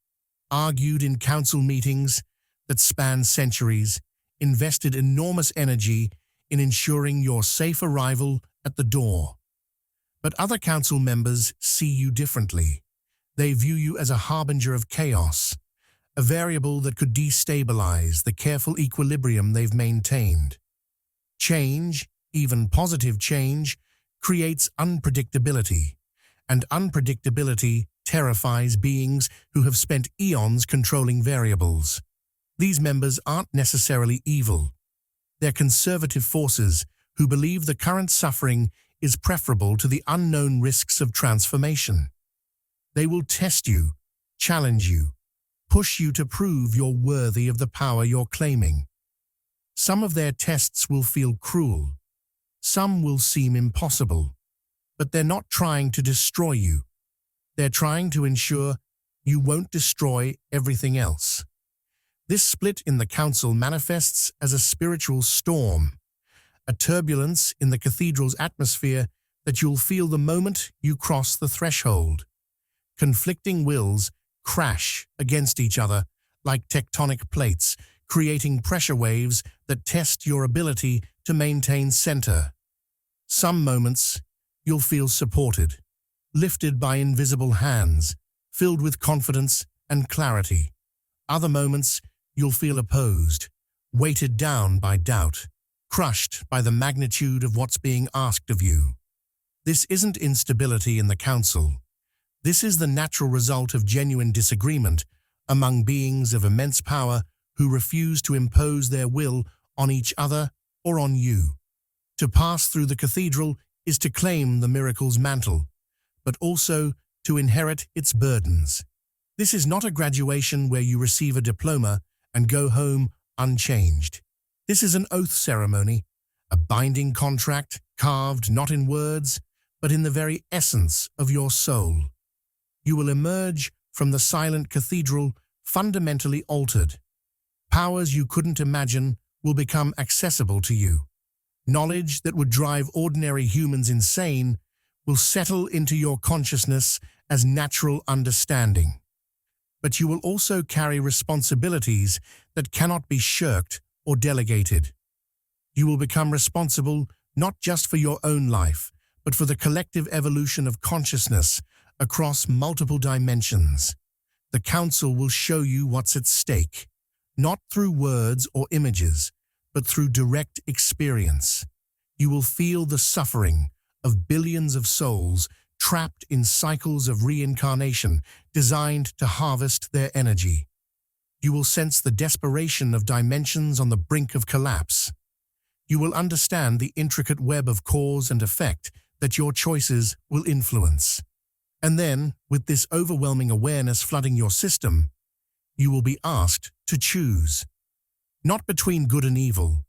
argued in council meetings that span centuries, invested enormous energy in ensuring your safe arrival at the door. But other council members see you differently. They view you as a harbinger of chaos, a variable that could destabilize the careful equilibrium they've maintained. Change, even positive change, creates unpredictability, and unpredictability terrifies beings who have spent eons controlling variables. These members aren't necessarily evil. They're conservative forces who believe the current suffering is preferable to the unknown risks of transformation. They will test you, challenge you, push you to prove you're worthy of the power you're claiming. Some of their tests will feel cruel. Some will seem impossible, but they're not trying to destroy you. They're trying to ensure you won't destroy everything else. This split in the council manifests as a spiritual storm, a turbulence in the cathedral's atmosphere that you'll feel the moment you cross the threshold. Conflicting wills crash against each other like tectonic plates, creating pressure waves that test your ability to maintain center. Some moments you'll feel supported, lifted by invisible hands, filled with confidence and clarity. Other moments you'll feel opposed, weighted down by doubt, crushed by the magnitude of what's being asked of you. This isn't instability in the council. This is the natural result of genuine disagreement among beings of immense power who refuse to impose their will on each other or on you. To pass through the cathedral is to claim the miracle's mantle, but also to inherit its burdens. This is not a graduation where you receive a diploma and go home unchanged. This is an oath ceremony, a binding contract carved not in words, but in the very essence of your soul. You will emerge from the silent cathedral fundamentally altered. Powers you couldn't imagine will become accessible to you. Knowledge that would drive ordinary humans insane will settle into your consciousness as natural understanding. But you will also carry responsibilities that cannot be shirked or delegated. You will become responsible not just for your own life, but for the collective evolution of consciousness across multiple dimensions. The Council will show you what's at stake, not through words or images, but through direct experience. You will feel the suffering of billions of souls trapped in cycles of reincarnation designed to harvest their energy. You will sense the desperation of dimensions on the brink of collapse. You will understand the intricate web of cause and effect that your choices will influence. And then, with this overwhelming awareness flooding your system, you will be asked to choose. Not between good and evil.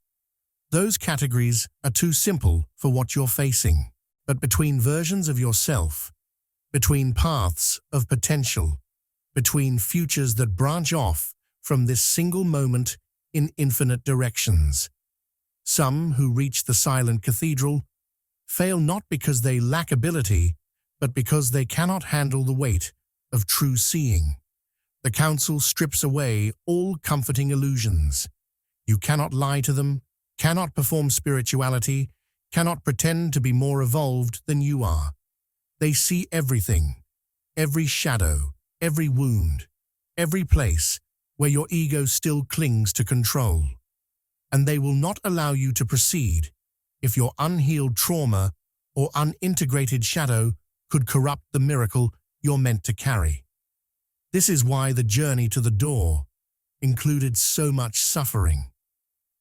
Those categories are too simple for what you're facing, but between versions of yourself, between paths of potential, between futures that branch off from this single moment in infinite directions. Some who reach the silent cathedral fail not because they lack ability, but because they cannot handle the weight of true seeing. The Council strips away all comforting illusions. You cannot lie to them, cannot perform spirituality, cannot pretend to be more evolved than you are. They see everything, every shadow, every wound, every place where your ego still clings to control. And they will not allow you to proceed if your unhealed trauma or unintegrated shadow could corrupt the miracle you're meant to carry. This is why the journey to the door included so much suffering.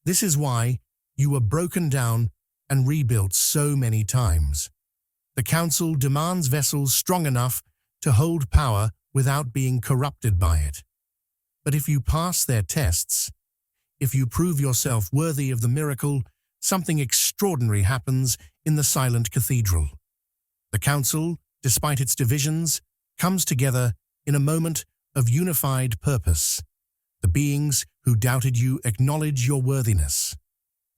This is why you were broken down and rebuilt so many times. The Council demands vessels strong enough to hold power without being corrupted by it. But if you pass their tests, if you prove yourself worthy of the miracle, something extraordinary happens in the silent cathedral. The Council, despite its divisions, comes together in a moment of unified purpose. The beings who doubted you acknowledge your worthiness.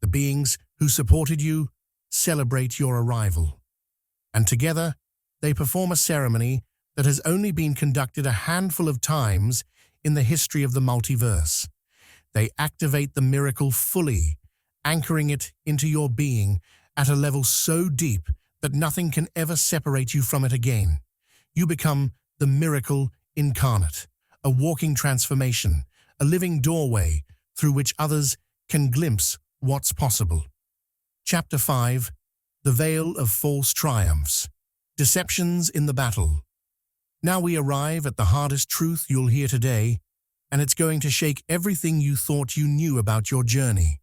The beings who supported you celebrate your arrival. And together, they perform a ceremony that has only been conducted a handful of times in the history of the multiverse. They activate the miracle fully, anchoring it into your being at a level so deep that nothing can ever separate you from it again. You become the miracle incarnate, a walking transformation, a living doorway through which others can glimpse what's possible. Chapter 5: The Veil of False Triumphs. Deceptions in the Battle. Now we arrive at the hardest truth you'll hear today, and it's going to shake everything you thought you knew about your journey.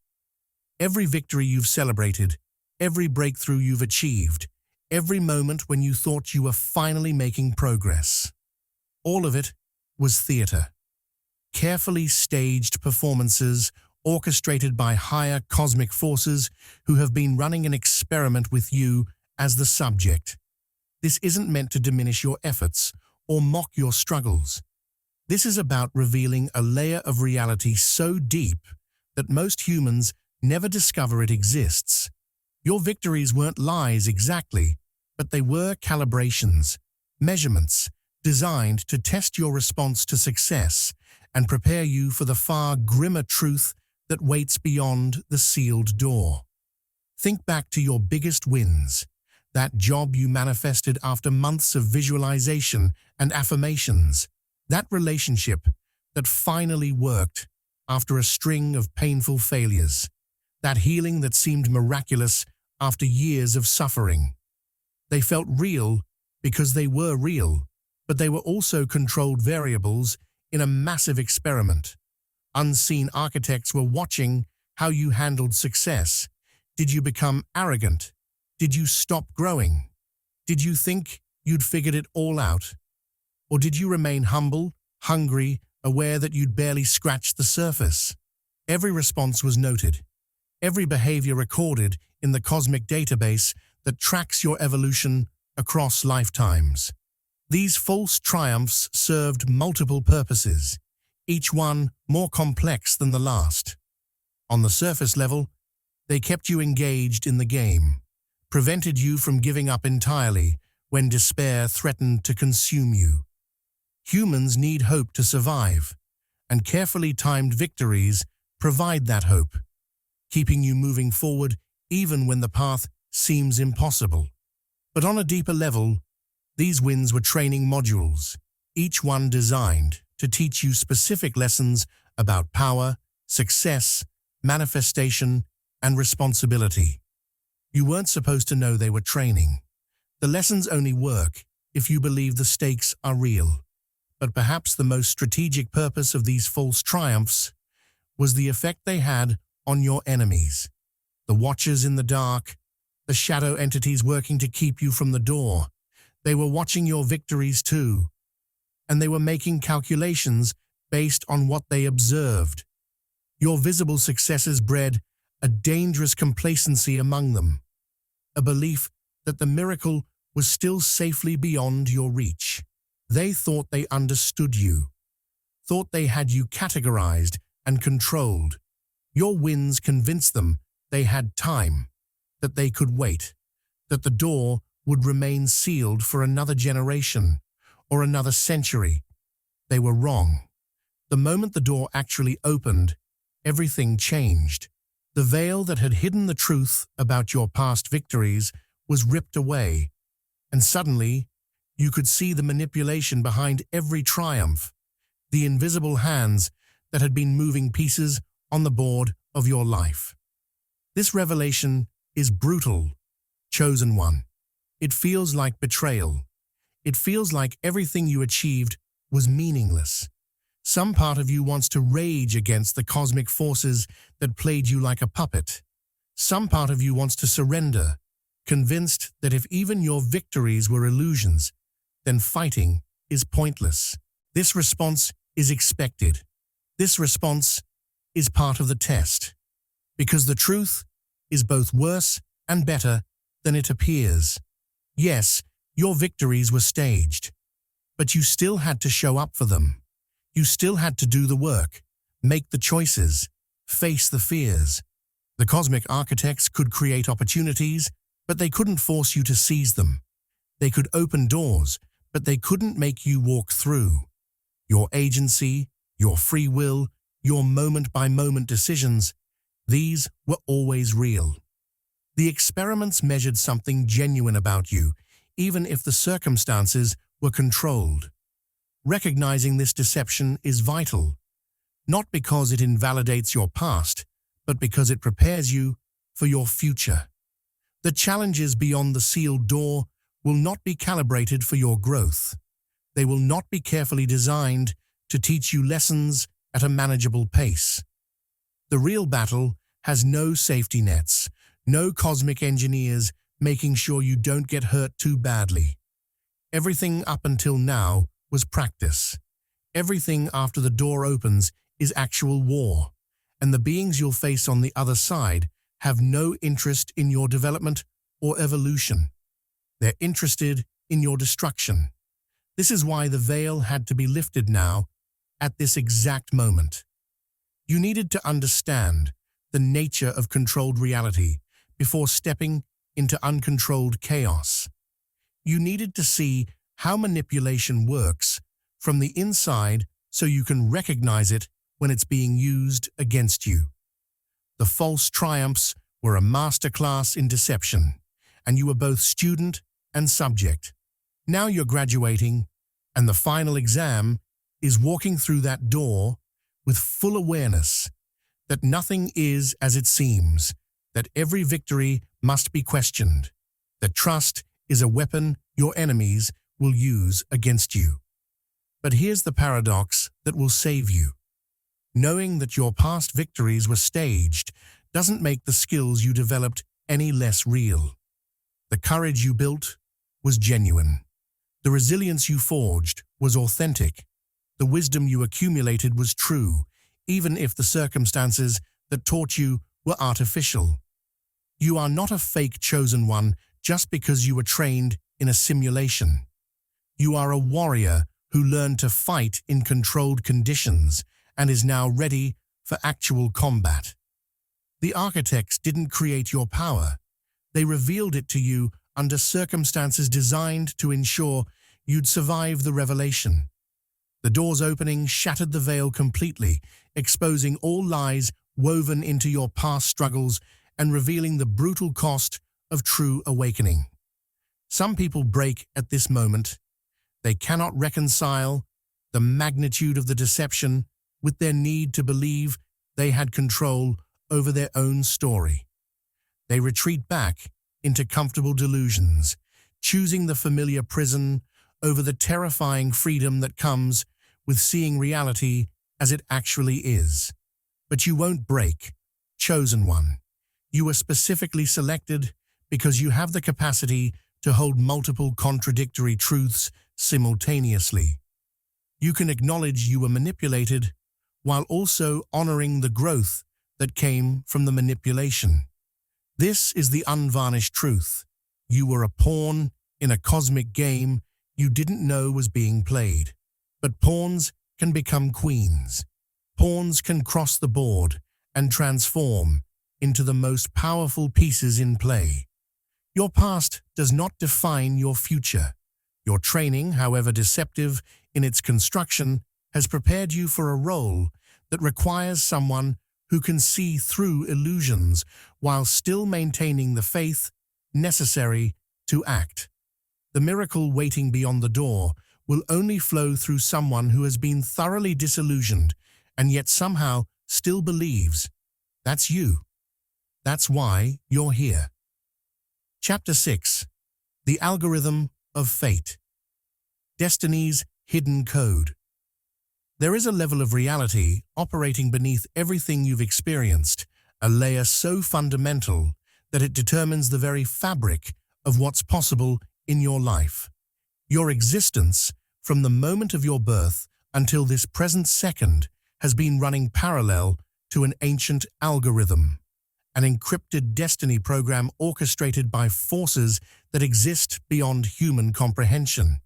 Every victory you've celebrated, every breakthrough you've achieved, every moment when you thought you were finally making progress. All of it was theater. Carefully staged performances orchestrated by higher cosmic forces who have been running an experiment with you as the subject. This isn't meant to diminish your efforts or mock your struggles. This is about revealing a layer of reality so deep that most humans never discover it exists. Your victories weren't lies exactly, but they were calibrations, measurements, designed to test your response to success and prepare you for the far grimmer truth that waits beyond the sealed door. Think back to your biggest wins, that job you manifested after months of visualization and affirmations, that relationship that finally worked after a string of painful failures, that healing that seemed miraculous after years of suffering. They felt real because they were real, but they were also controlled variables in a massive experiment. Unseen architects were watching how you handled success. Did you become arrogant? Did you stop growing? Did you think you'd figured it all out? Or did you remain humble, hungry, aware that you'd barely scratched the surface? Every response was noted. Every behavior recorded in the cosmic database that tracks your evolution across lifetimes. These false triumphs served multiple purposes, each one more complex than the last. On the surface level, they kept you engaged in the game, prevented you from giving up entirely when despair threatened to consume you. Humans need hope to survive, and carefully timed victories provide that hope, keeping you moving forward even when the path seems impossible. But on a deeper level, these wins were training modules, each one designed to teach you specific lessons about power, success, manifestation, and responsibility. You weren't supposed to know they were training. The lessons only work if you believe the stakes are real. But perhaps the most strategic purpose of these false triumphs was the effect they had on your enemies. The watchers in the dark, the shadow entities working to keep you from the door. They were watching your victories too, and they were making calculations based on what they observed. Your visible successes bred a dangerous complacency among them, a belief that the miracle was still safely beyond your reach. They thought they understood you, thought they had you categorized and controlled. Your wins convinced them they had time, that they could wait, that the door would remain sealed for another generation or another century. They were wrong. The moment the door actually opened, everything changed. The veil that had hidden the truth about your past victories was ripped away, and suddenly you could see the manipulation behind every triumph, the invisible hands that had been moving pieces on the board of your life. This revelation is brutal, chosen one. It feels like betrayal. It feels like everything you achieved was meaningless. Some part of you wants to rage against the cosmic forces that played you like a puppet. Some part of you wants to surrender, convinced that if even your victories were illusions, then fighting is pointless. This response is expected. This response is part of the test. Because the truth is both worse and better than it appears. Yes, your victories were staged, but you still had to show up for them. You still had to do the work, make the choices, face the fears. The cosmic architects could create opportunities, but they couldn't force you to seize them. They could open doors, but they couldn't make you walk through. Your agency, your free will, your moment-by-moment decisions, these were always real. The experiments measured something genuine about you, even if the circumstances were controlled. Recognizing this deception is vital, not because it invalidates your past, but because it prepares you for your future. The challenges beyond the sealed door will not be calibrated for your growth. They will not be carefully designed to teach you lessons at a manageable pace. The real battle has no safety nets, no cosmic engineers making sure you don't get hurt too badly. Everything up until now was practice. Everything after the door opens is actual war. and the beings you'll face on the other side have no interest in your development or evolution. They're interested in your destruction. This is why the veil had to be lifted now, at this exact moment. You needed to understand the nature of controlled reality before stepping into uncontrolled chaos. You needed to see how manipulation works from the inside so you can recognize it when it's being used against you. The false triumphs were a masterclass in deception, and you were both student and subject. Now you're graduating, and the final exam is walking through that door with full awareness that nothing is as it seems, that every victory must be questioned, that trust is a weapon your enemies will use against you. But here's the paradox that will save you. Knowing that your past victories were staged doesn't make the skills you developed any less real. The courage you built was genuine. The resilience you forged was authentic. The wisdom you accumulated was true, even if the circumstances that taught you were artificial. You are not a fake chosen one just because you were trained in a simulation. You are a warrior who learned to fight in controlled conditions and is now ready for actual combat. The architects didn't create your power. They revealed it to you under circumstances designed to ensure you'd survive the revelation. The door's opening shattered the veil completely, exposing all lies woven into your past struggles and revealing the brutal cost of true awakening. Some people break at this moment. They cannot reconcile the magnitude of the deception with their need to believe they had control over their own story. They retreat back into comfortable delusions, choosing the familiar prison over the terrifying freedom that comes with seeing reality as it actually is. But you won't break, chosen one. You were specifically selected because you have the capacity to hold multiple contradictory truths simultaneously. You can acknowledge you were manipulated while also honoring the growth that came from the manipulation. This is the unvarnished truth. You were a pawn in a cosmic game you didn't know was being played. But pawns can become queens. Pawns can cross the board and transform into the most powerful pieces in play. Your past does not define your future. Your training, however deceptive in its construction, has prepared you for a role that requires someone who can see through illusions while still maintaining the faith necessary to act. The miracle waiting beyond the door will only flow through someone who has been thoroughly disillusioned and yet somehow still believes. That's you. That's why you're here. Chapter 6. The Algorithm of Fate. Destiny's Hidden Code. There is a level of reality operating beneath everything you've experienced, a layer so fundamental that it determines the very fabric of what's possible in your life. Your existence, from the moment of your birth until this present second, has been running parallel to an ancient algorithm, an encrypted destiny program orchestrated by forces that exist beyond human comprehension.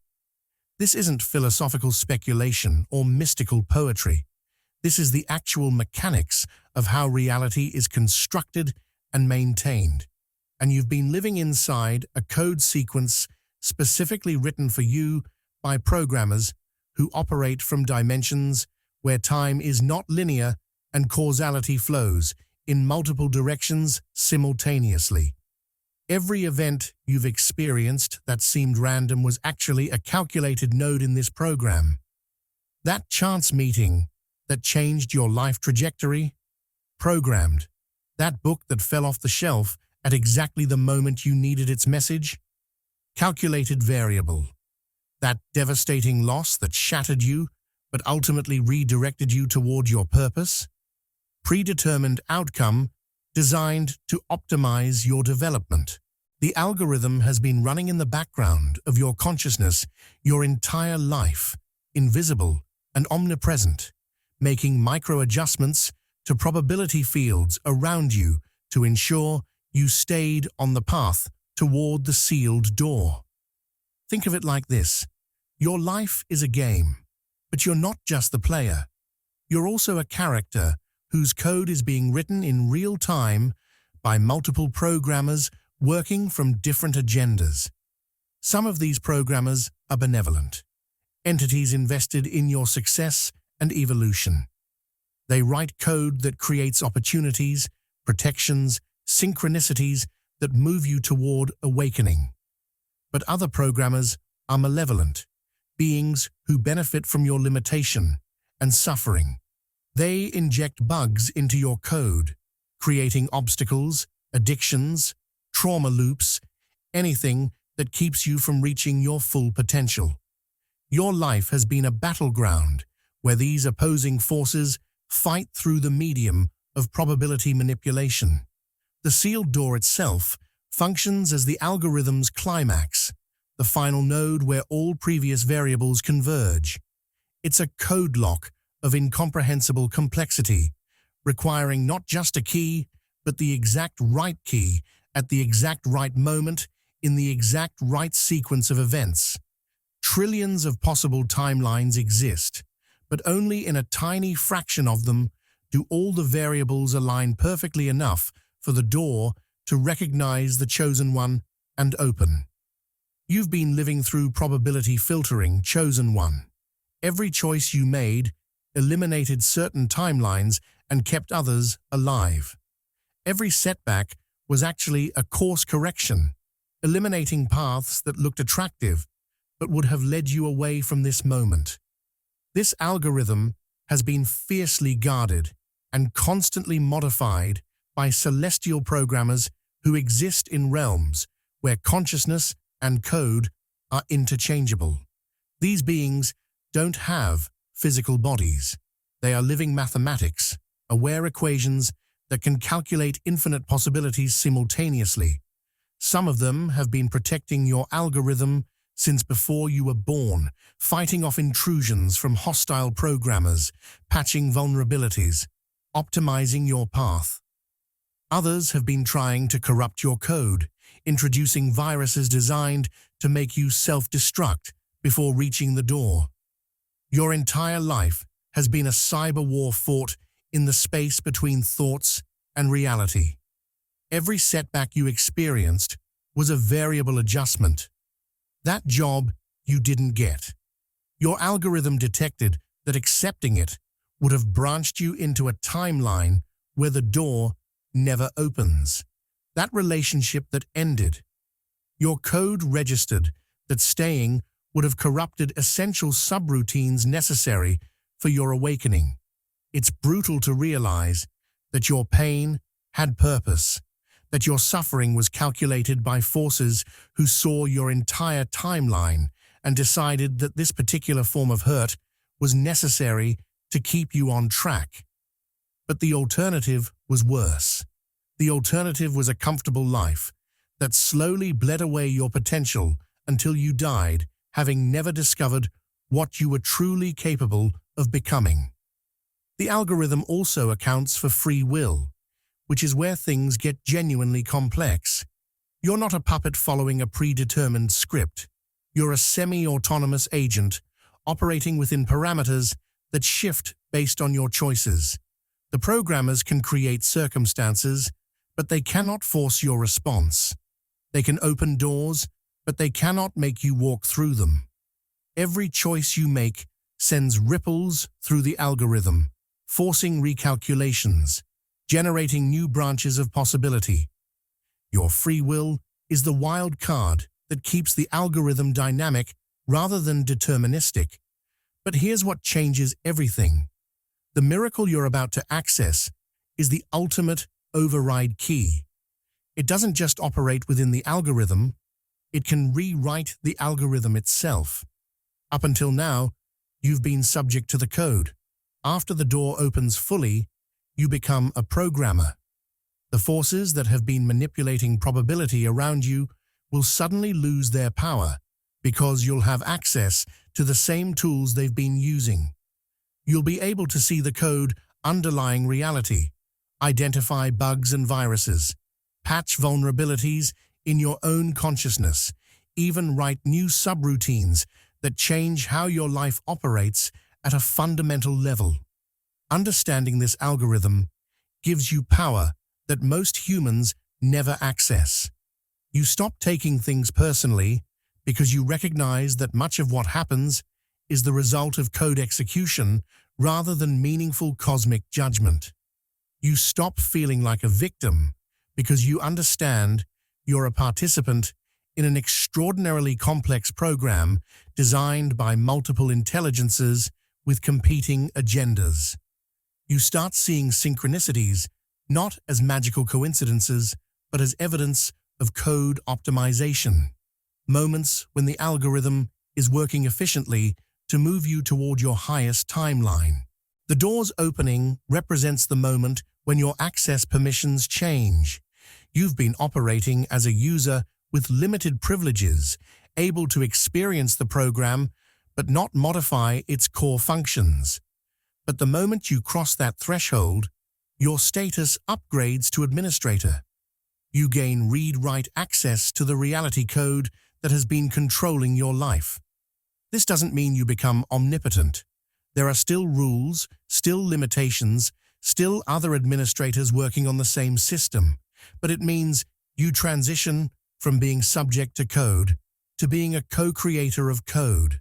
This isn't philosophical speculation or mystical poetry. This is the actual mechanics of how reality is constructed and maintained. And you've been living inside a code sequence specifically written for you by programmers who operate from dimensions where time is not linear and causality flows in multiple directions simultaneously. Every event you've experienced that seemed random was actually a calculated node in this program. That chance meeting that changed your life trajectory? Programmed. That book that fell off the shelf at exactly the moment you needed its message? Calculated variable. That devastating loss that shattered you but ultimately redirected you toward your purpose? Predetermined outcome designed to optimize your development. The algorithm has been running in the background of your consciousness your entire life, invisible and omnipresent, making micro-adjustments to probability fields around you to ensure you stayed on the path toward the sealed door. Think of it like this. Your life is a game, but you're not just the player. You're also a character whose code is being written in real time by multiple programmers working from different agendas. Some of these programmers are benevolent, entities invested in your success and evolution. They write code that creates opportunities, protections, synchronicities that move you toward awakening. But other programmers are malevolent, beings who benefit from your limitation and suffering. They inject bugs into your code, creating obstacles, addictions, trauma loops, anything that keeps you from reaching your full potential. Your life has been a battleground where these opposing forces fight through the medium of probability manipulation. The sealed door itself functions as the algorithm's climax, the final node where all previous variables converge. It's a code lock of incomprehensible complexity, requiring not just a key, but the exact right key at the exact right moment in the exact right sequence of events. Trillions of possible timelines exist, but only in a tiny fraction of them do all the variables align perfectly enough for the door to recognize the chosen one and open. You've been living through probability filtering, chosen one. Every choice you made eliminated certain timelines and kept others alive. Every setback was actually a course correction, eliminating paths that looked attractive but would have led you away from this moment. This algorithm has been fiercely guarded and constantly modified by celestial programmers who exist in realms where consciousness and code are interchangeable. These beings don't have physical bodies. They are living mathematics, aware equations that can calculate infinite possibilities simultaneously. Some of them have been protecting your algorithm since before you were born, fighting off intrusions from hostile programmers, patching vulnerabilities, optimizing your path. Others have been trying to corrupt your code, introducing viruses designed to make you self-destruct before reaching the door. Your entire life has been a cyber war fought in the space between thoughts and reality. Every setback you experienced was a variable adjustment. That job you didn't get. Your algorithm detected that accepting it would have branched you into a timeline where the door never opens. That relationship that ended. Your code registered that staying would have corrupted essential subroutines necessary for your awakening. It's brutal to realize that your pain had purpose, that your suffering was calculated by forces who saw your entire timeline and decided that this particular form of hurt was necessary to keep you on track. But the alternative was worse. The alternative was a comfortable life that slowly bled away your potential until you died, having never discovered what you were truly capable of becoming. The algorithm also accounts for free will, which is where things get genuinely complex. You're not a puppet following a predetermined script. You're a semi-autonomous agent operating within parameters that shift based on your choices. The programmers can create circumstances, but they cannot force your response. They can open doors, but they cannot make you walk through them. Every choice you make sends ripples through the algorithm, forcing recalculations, generating new branches of possibility. Your free will is the wild card that keeps the algorithm dynamic rather than deterministic. But here's what changes everything. The miracle you're about to access is the ultimate override key. It doesn't just operate within the algorithm, it can rewrite the algorithm itself. Up until now, you've been subject to the code. After the door opens fully, you become a programmer. The forces that have been manipulating probability around you will suddenly lose their power because you'll have access to the same tools they've been using. You'll be able to see the code underlying reality, identify bugs and viruses, patch vulnerabilities in your own consciousness, even write new subroutines that change how your life operates at a fundamental level. Understanding this algorithm gives you power that most humans never access. You stop taking things personally because you recognize that much of what happens is the result of code execution rather than meaningful cosmic judgment. You stop feeling like a victim because you understand you're a participant in an extraordinarily complex program designed by multiple intelligences with competing agendas. You start seeing synchronicities not as magical coincidences, but as evidence of code optimization. Moments when the algorithm is working efficiently to move you toward your highest timeline. The door's opening represents the moment when your access permissions change. You've been operating as a user with limited privileges, able to experience the program but not modify its core functions. But the moment you cross that threshold, your status upgrades to administrator. You gain read-write access to the reality code that has been controlling your life. This doesn't mean you become omnipotent. There are still rules, still limitations, still other administrators working on the same system, but it means you transition from being subject to code to being a co-creator of code.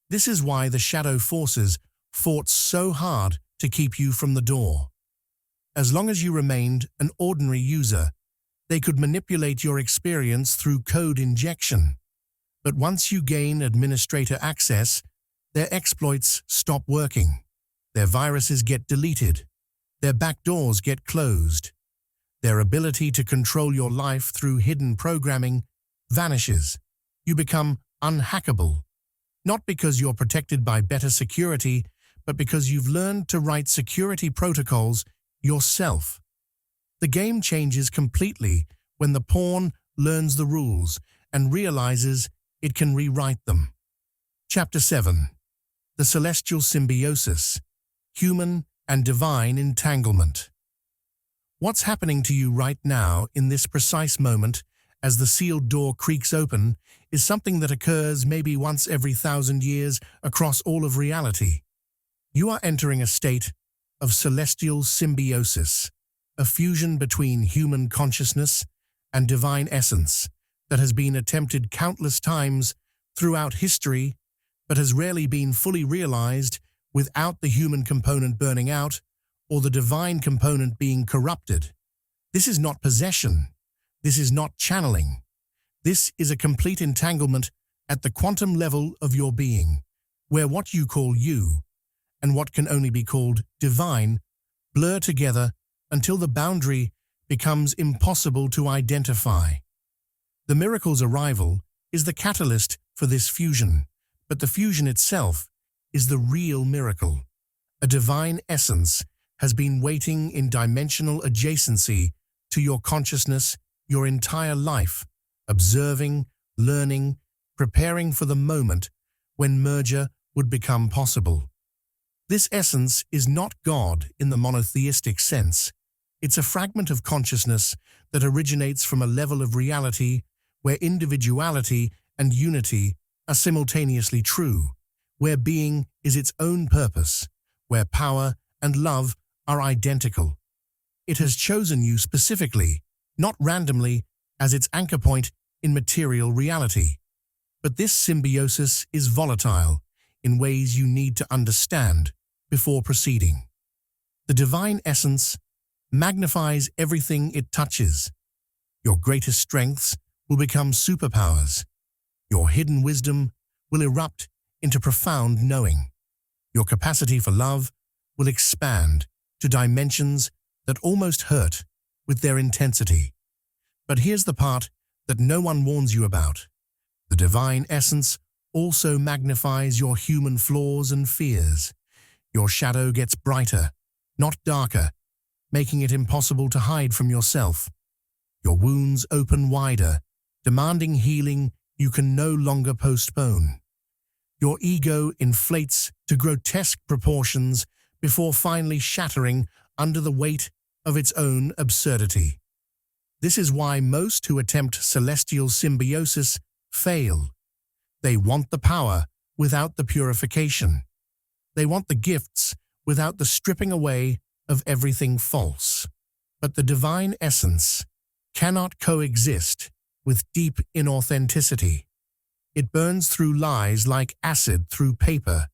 This is why the shadow forces fought so hard to keep you from the door. As long as you remained an ordinary user, they could manipulate your experience through code injection. But once you gain administrator access, their exploits stop working. Their viruses get deleted. Their backdoors get closed. Their ability to control your life through hidden programming vanishes. You become unhackable, not because you're protected by better security, but because you've learned to write security protocols yourself. The game changes completely when the pawn learns the rules and realizes it can rewrite them. Chapter 7. The Celestial Symbiosis, Human and Divine Entanglement. What's happening to you right now in this precise moment as the sealed door creaks open is something that occurs maybe once every 1,000 years across all of reality. You are entering a state of celestial symbiosis, a fusion between human consciousness and divine essence that has been attempted countless times throughout history, but has rarely been fully realized without the human component burning out or the divine component being corrupted. This is not possession. This is not channeling. This is a complete entanglement at the quantum level of your being, where what you call you and what can only be called divine blur together until the boundary becomes impossible to identify. The miracle's arrival is the catalyst for this fusion, but the fusion itself is the real miracle. A divine essence has been waiting in dimensional adjacency to your consciousness your entire life, observing, learning, preparing for the moment when merger would become possible. This essence is not God in the monotheistic sense. It's a fragment of consciousness that originates from a level of reality where individuality and unity are simultaneously true, where being is its own purpose, where power and love are identical. It has chosen you specifically, not randomly, as its anchor point in material reality. But this symbiosis is volatile in ways you need to understand before proceeding. The divine essence magnifies everything it touches. Your greatest strengths will become superpowers. Your hidden wisdom will erupt into profound knowing. Your capacity for love will expand to dimensions that almost hurt with their intensity. But here's the part that no one warns you about. The divine essence also magnifies your human flaws and fears. Your shadow gets brighter, not darker, making it impossible to hide from yourself. Your wounds open wider, demanding healing you can no longer postpone. Your ego inflates to grotesque proportions before finally shattering under the weight of its own absurdity. This is why most who attempt celestial symbiosis fail. They want the power without the purification. They want the gifts without the stripping away of everything false. But the divine essence cannot coexist with deep inauthenticity. It burns through lies like acid through paper,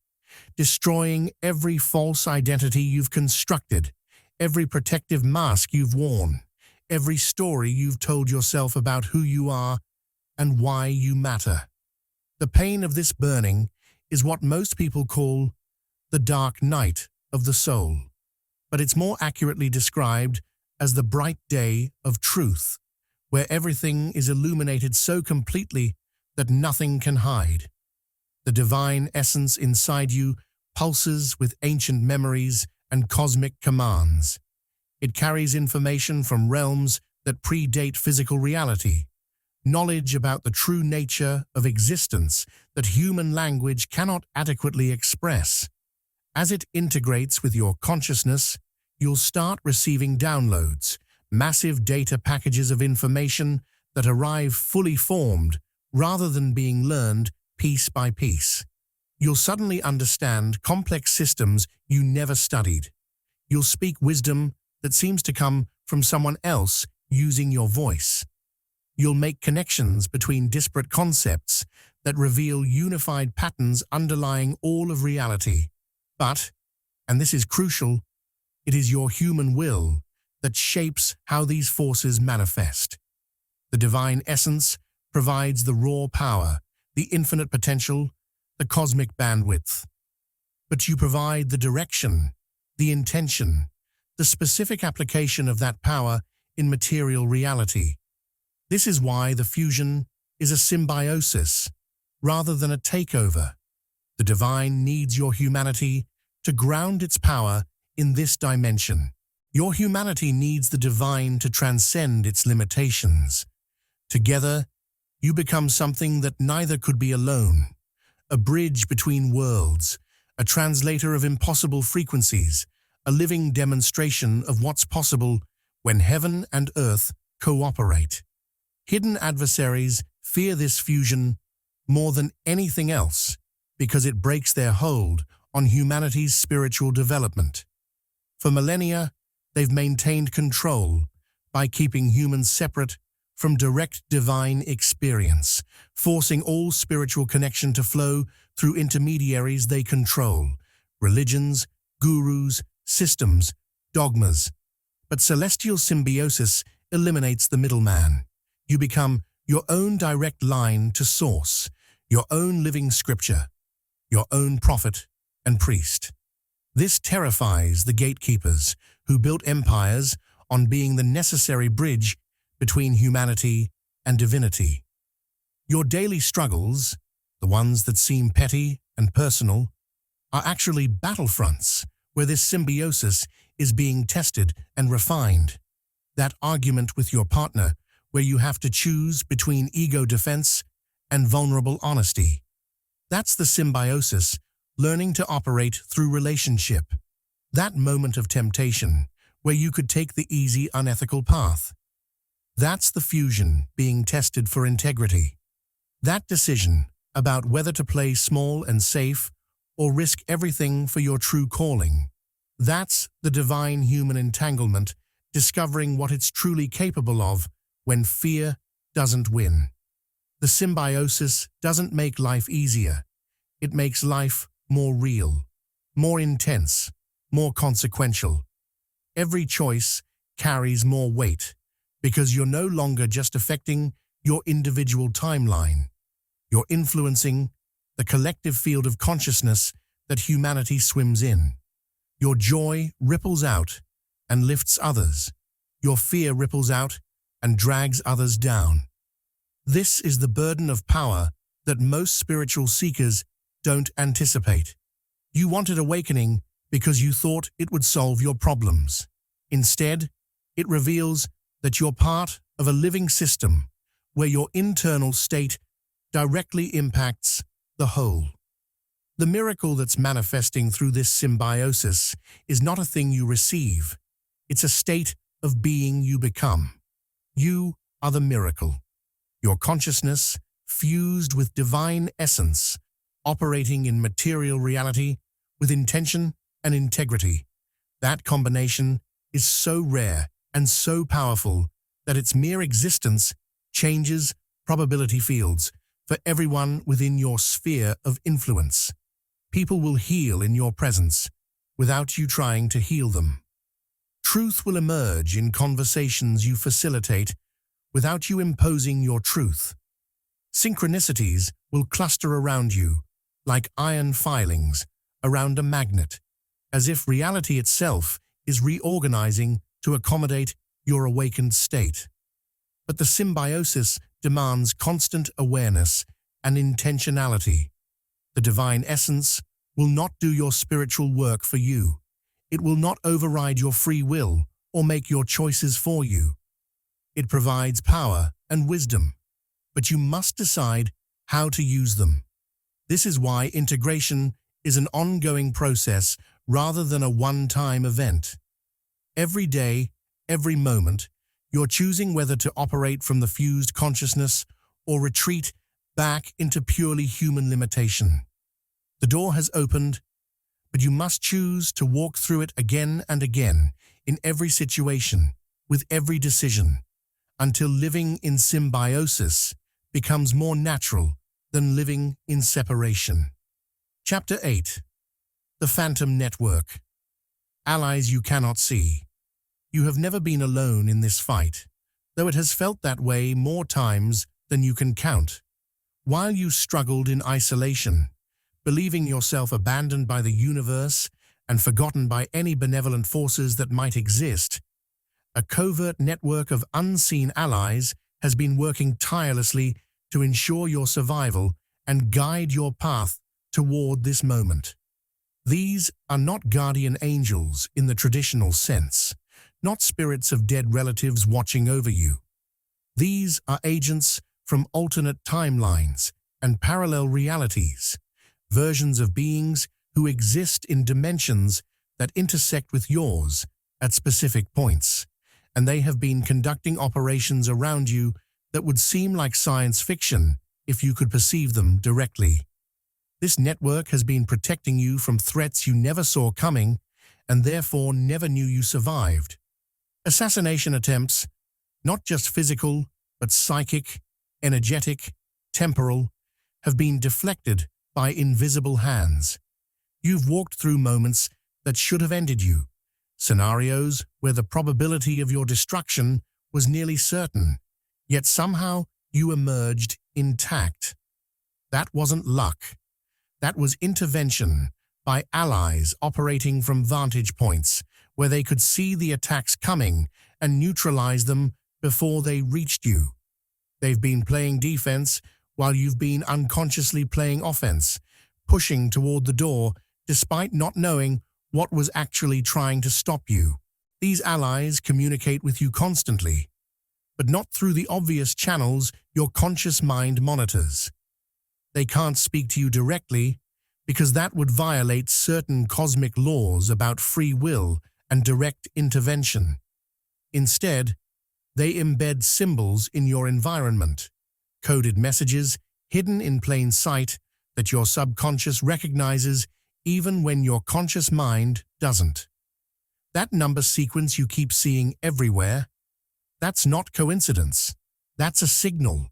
destroying every false identity you've constructed, every protective mask you've worn, every story you've told yourself about who you are and why you matter. The pain of this burning is what most people call the dark night of the soul, but it's more accurately described as the bright day of truth, where everything is illuminated so completely that nothing can hide. The divine essence inside you pulses with ancient memories and cosmic commands. It carries information from realms that predate physical reality, knowledge about the true nature of existence that human language cannot adequately express. As it integrates with your consciousness, you'll start receiving downloads, massive data packages of information that arrive fully formed rather than being learned piece by piece. You'll suddenly understand complex systems you never studied. You'll speak wisdom that seems to come from someone else using your voice. You'll make connections between disparate concepts that reveal unified patterns underlying all of reality. But, and this is crucial, it is your human will that shapes how these forces manifest. The divine essence provides the raw power, the infinite potential, the cosmic bandwidth. But you provide the direction, the intention, the specific application of that power in material reality. This is why the fusion is a symbiosis rather than a takeover. The divine needs your humanity to ground its power in this dimension. Your humanity needs the divine to transcend its limitations. Together, you become something that neither could be alone, a bridge between worlds, a translator of impossible frequencies, a living demonstration of what's possible when heaven and earth cooperate. Hidden adversaries fear this fusion more than anything else because it breaks their hold on humanity's spiritual development. For millennia, they've maintained control by keeping humans separate from direct divine experience, forcing all spiritual connection to flow through intermediaries they control, religions, gurus, systems, dogmas. But celestial symbiosis eliminates the middleman. You become your own direct line to source, your own living scripture, your own prophet and priest. This terrifies the gatekeepers who built empires on being the necessary bridge between humanity and divinity. Your daily struggles, the ones that seem petty and personal, are actually battlefronts where this symbiosis is being tested and refined. That argument with your partner where you have to choose between ego defense and vulnerable honesty. That's the symbiosis, learning to operate through relationship. That moment of temptation where you could take the easy, unethical path. That's the fusion being tested for integrity. That decision about whether to play small and safe or risk everything for your true calling. That's the divine human entanglement, discovering what it's truly capable of when fear doesn't win. The symbiosis doesn't make life easier. It makes life more real, more intense, more consequential. Every choice carries more weight because you're no longer just affecting your individual timeline. You're influencing the collective field of consciousness that humanity swims in. Your joy ripples out and lifts others. Your fear ripples out and drags others down. This is the burden of power that most spiritual seekers don't anticipate. You wanted awakening because you thought it would solve your problems. Instead, it reveals that you're part of a living system where your internal state directly impacts the whole. The miracle that's manifesting through this symbiosis is not a thing you receive. It's a state of being you become. You are the miracle. Your consciousness, fused with divine essence, operating in material reality with intention and integrity. That combination is so rare and so powerful that its mere existence changes probability fields for everyone within your sphere of influence. People will heal in your presence without you trying to heal them. Truth will emerge in conversations you facilitate without you imposing your truth. Synchronicities will cluster around you like iron filings around a magnet, as if reality itself is reorganizing to accommodate your awakened state. But the symbiosis demands constant awareness and intentionality. The divine essence will not do your spiritual work for you. It will not override your free will or make your choices for you. It provides power and wisdom, but you must decide how to use them. This is why integration is an ongoing process rather than a one-time event. Every day, every moment, you're choosing whether to operate from the fused consciousness or retreat back into purely human limitation. The door has opened, but you must choose to walk through it again and again in every situation, with every decision, until living in symbiosis becomes more natural than living in separation. Chapter 8. The Phantom Network. Allies you cannot see. You have never been alone in this fight, though it has felt that way more times than you can count. While you struggled in isolation, believing yourself abandoned by the universe and forgotten by any benevolent forces that might exist, a covert network of unseen allies has been working tirelessly to ensure your survival and guide your path toward this moment. These are not guardian angels in the traditional sense, not spirits of dead relatives watching over you. These are agents from alternate timelines and parallel realities, versions of beings who exist in dimensions that intersect with yours at specific points, and they have been conducting operations around you that would seem like science fiction if you could perceive them directly. This network has been protecting you from threats you never saw coming and therefore never knew you survived. Assassination attempts, not just physical, but psychic, energetic, temporal, have been deflected by invisible hands. You've walked through moments that should have ended you, scenarios where the probability of your destruction was nearly certain, yet somehow you emerged intact. That wasn't luck. That was intervention by allies operating from vantage points where they could see the attacks coming and neutralize them before they reached you. They've been playing defense while you've been unconsciously playing offense, pushing toward the door despite not knowing what was actually trying to stop you. These allies communicate with you constantly, but not through the obvious channels your conscious mind monitors. They can't speak to you directly because that would violate certain cosmic laws about free will and direct intervention. Instead, they embed symbols in your environment, coded messages hidden in plain sight that your subconscious recognizes even when your conscious mind doesn't. That number sequence you keep seeing everywhere, that's not coincidence. That's a signal.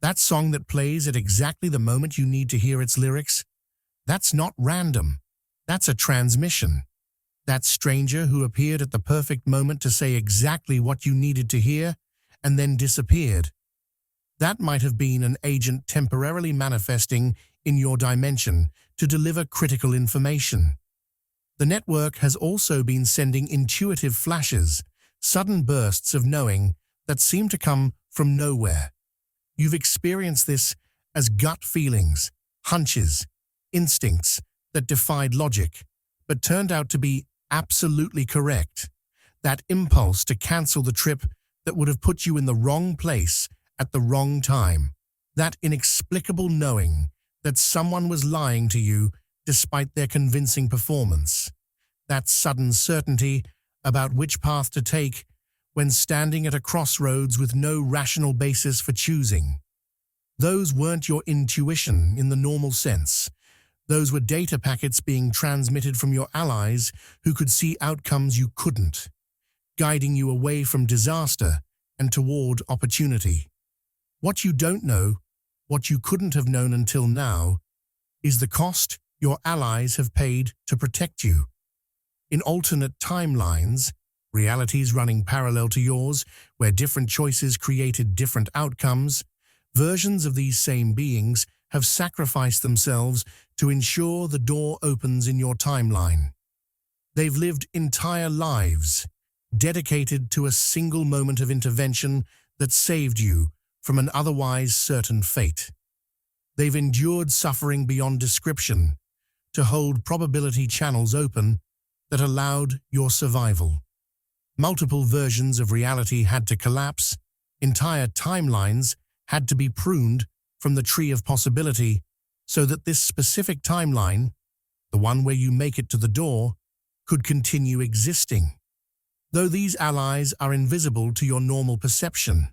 That song that plays at exactly the moment you need to hear its lyrics, that's not random. That's a transmission. That stranger who appeared at the perfect moment to say exactly what you needed to hear and then disappeared. That might have been an agent temporarily manifesting in your dimension to deliver critical information. The network has also been sending intuitive flashes, sudden bursts of knowing that seem to come from nowhere. You've experienced this as gut feelings, hunches, instincts that defied logic, but turned out to be absolutely correct. That impulse to cancel the trip that would have put you in the wrong place at the wrong time. That inexplicable knowing that someone was lying to you despite their convincing performance. That sudden certainty about which path to take when standing at a crossroads with no rational basis for choosing. Those weren't your intuition in the normal sense. Those were data packets being transmitted from your allies who could see outcomes you couldn't, guiding you away from disaster and toward opportunity. What you don't know, what you couldn't have known until now, is the cost your allies have paid to protect you. In alternate timelines, realities running parallel to yours, where different choices created different outcomes, versions of these same beings have sacrificed themselves to ensure the door opens in your timeline. They've lived entire lives, dedicated to a single moment of intervention that saved you from an otherwise certain fate. They've endured suffering beyond description to hold probability channels open that allowed your survival. Multiple versions of reality had to collapse, entire timelines had to be pruned from the tree of possibility so that this specific timeline, the one where you make it to the door, could continue existing. Though these allies are invisible to your normal perception,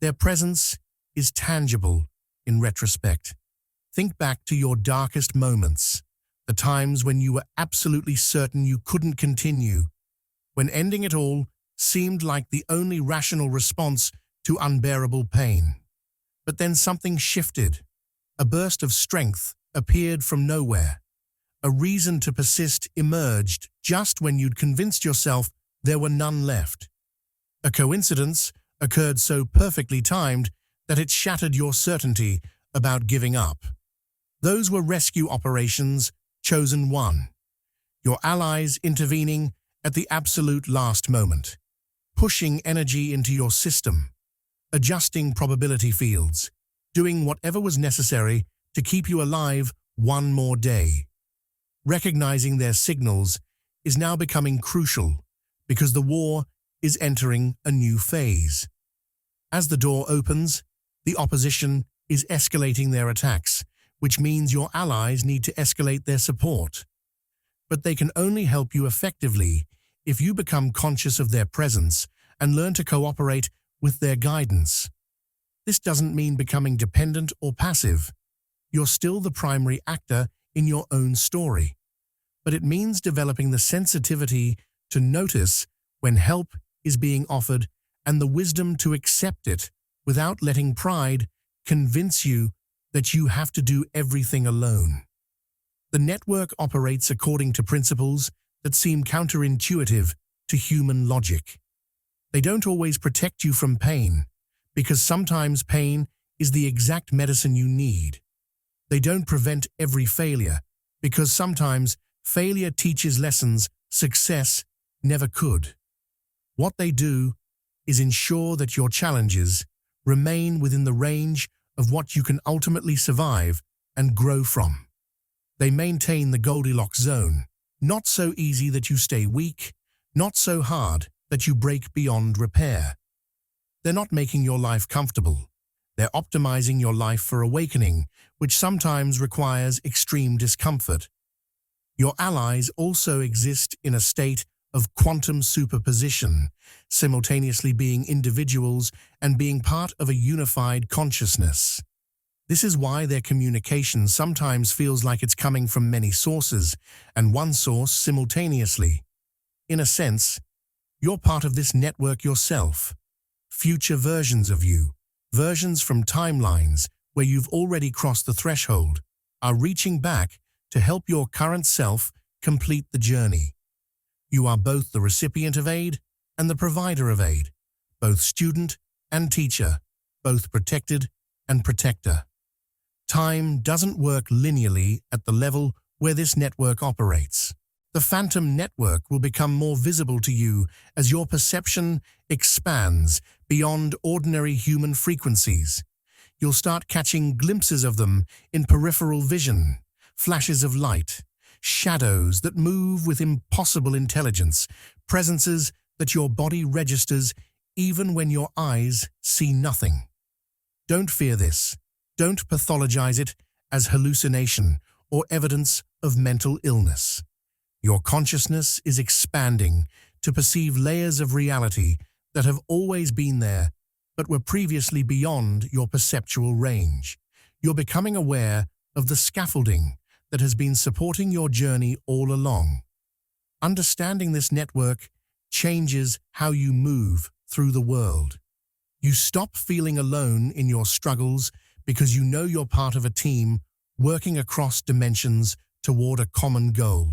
their presence is tangible in retrospect. Think back to your darkest moments, the times when you were absolutely certain you couldn't continue, when ending it all seemed like the only rational response to unbearable pain. But then something shifted. A burst of strength appeared from nowhere. A reason to persist emerged just when you'd convinced yourself there were none left. A coincidence occurred so perfectly timed that it shattered your certainty about giving up. Those were rescue operations chosen one. Your allies intervening at the absolute last moment, pushing energy into your system, adjusting probability fields, doing whatever was necessary to keep you alive one more day. Recognizing their signals is now becoming crucial because the war is entering a new phase. As the door opens, the opposition is escalating their attacks, which means your allies need to escalate their support. But they can only help you effectively if you become conscious of their presence and learn to cooperate with their guidance. This doesn't mean becoming dependent or passive. You're still the primary actor in your own story. But it means developing the sensitivity to notice when help is being offered and the wisdom to accept it without letting pride convince you that you have to do everything alone. The network operates according to principles that seem counterintuitive to human logic. They don't always protect you from pain, because sometimes pain is the exact medicine you need. They don't prevent every failure, because sometimes failure teaches lessons success never could. What they do is ensure that your challenges remain within the range of what you can ultimately survive and grow from. They maintain the Goldilocks zone, not so easy that you stay weak, not so hard that you break beyond repair. They're not making your life comfortable. They're optimizing your life for awakening, which sometimes requires extreme discomfort. Your allies also exist in a state of quantum superposition, simultaneously being individuals and being part of a unified consciousness. This is why their communication sometimes feels like it's coming from many sources and one source simultaneously. In a sense, you're part of this network yourself. Future versions of you, versions from timelines where you've already crossed the threshold, are reaching back to help your current self complete the journey. You are both the recipient of aid and the provider of aid, both student and teacher, both protected and protector. Time doesn't work linearly at the level where this network operates. The phantom network will become more visible to you as your perception expands beyond ordinary human frequencies. You'll start catching glimpses of them in peripheral vision, flashes of light, shadows that move with impossible intelligence, presences that your body registers even when your eyes see nothing. Don't fear this. Don't pathologize it as hallucination or evidence of mental illness. Your consciousness is expanding to perceive layers of reality that have always been there but were previously beyond your perceptual range. You're becoming aware of the scaffolding that has been supporting your journey all along. Understanding this network changes how you move through the world. You stop feeling alone in your struggles because you know you're part of a team working across dimensions toward a common goal.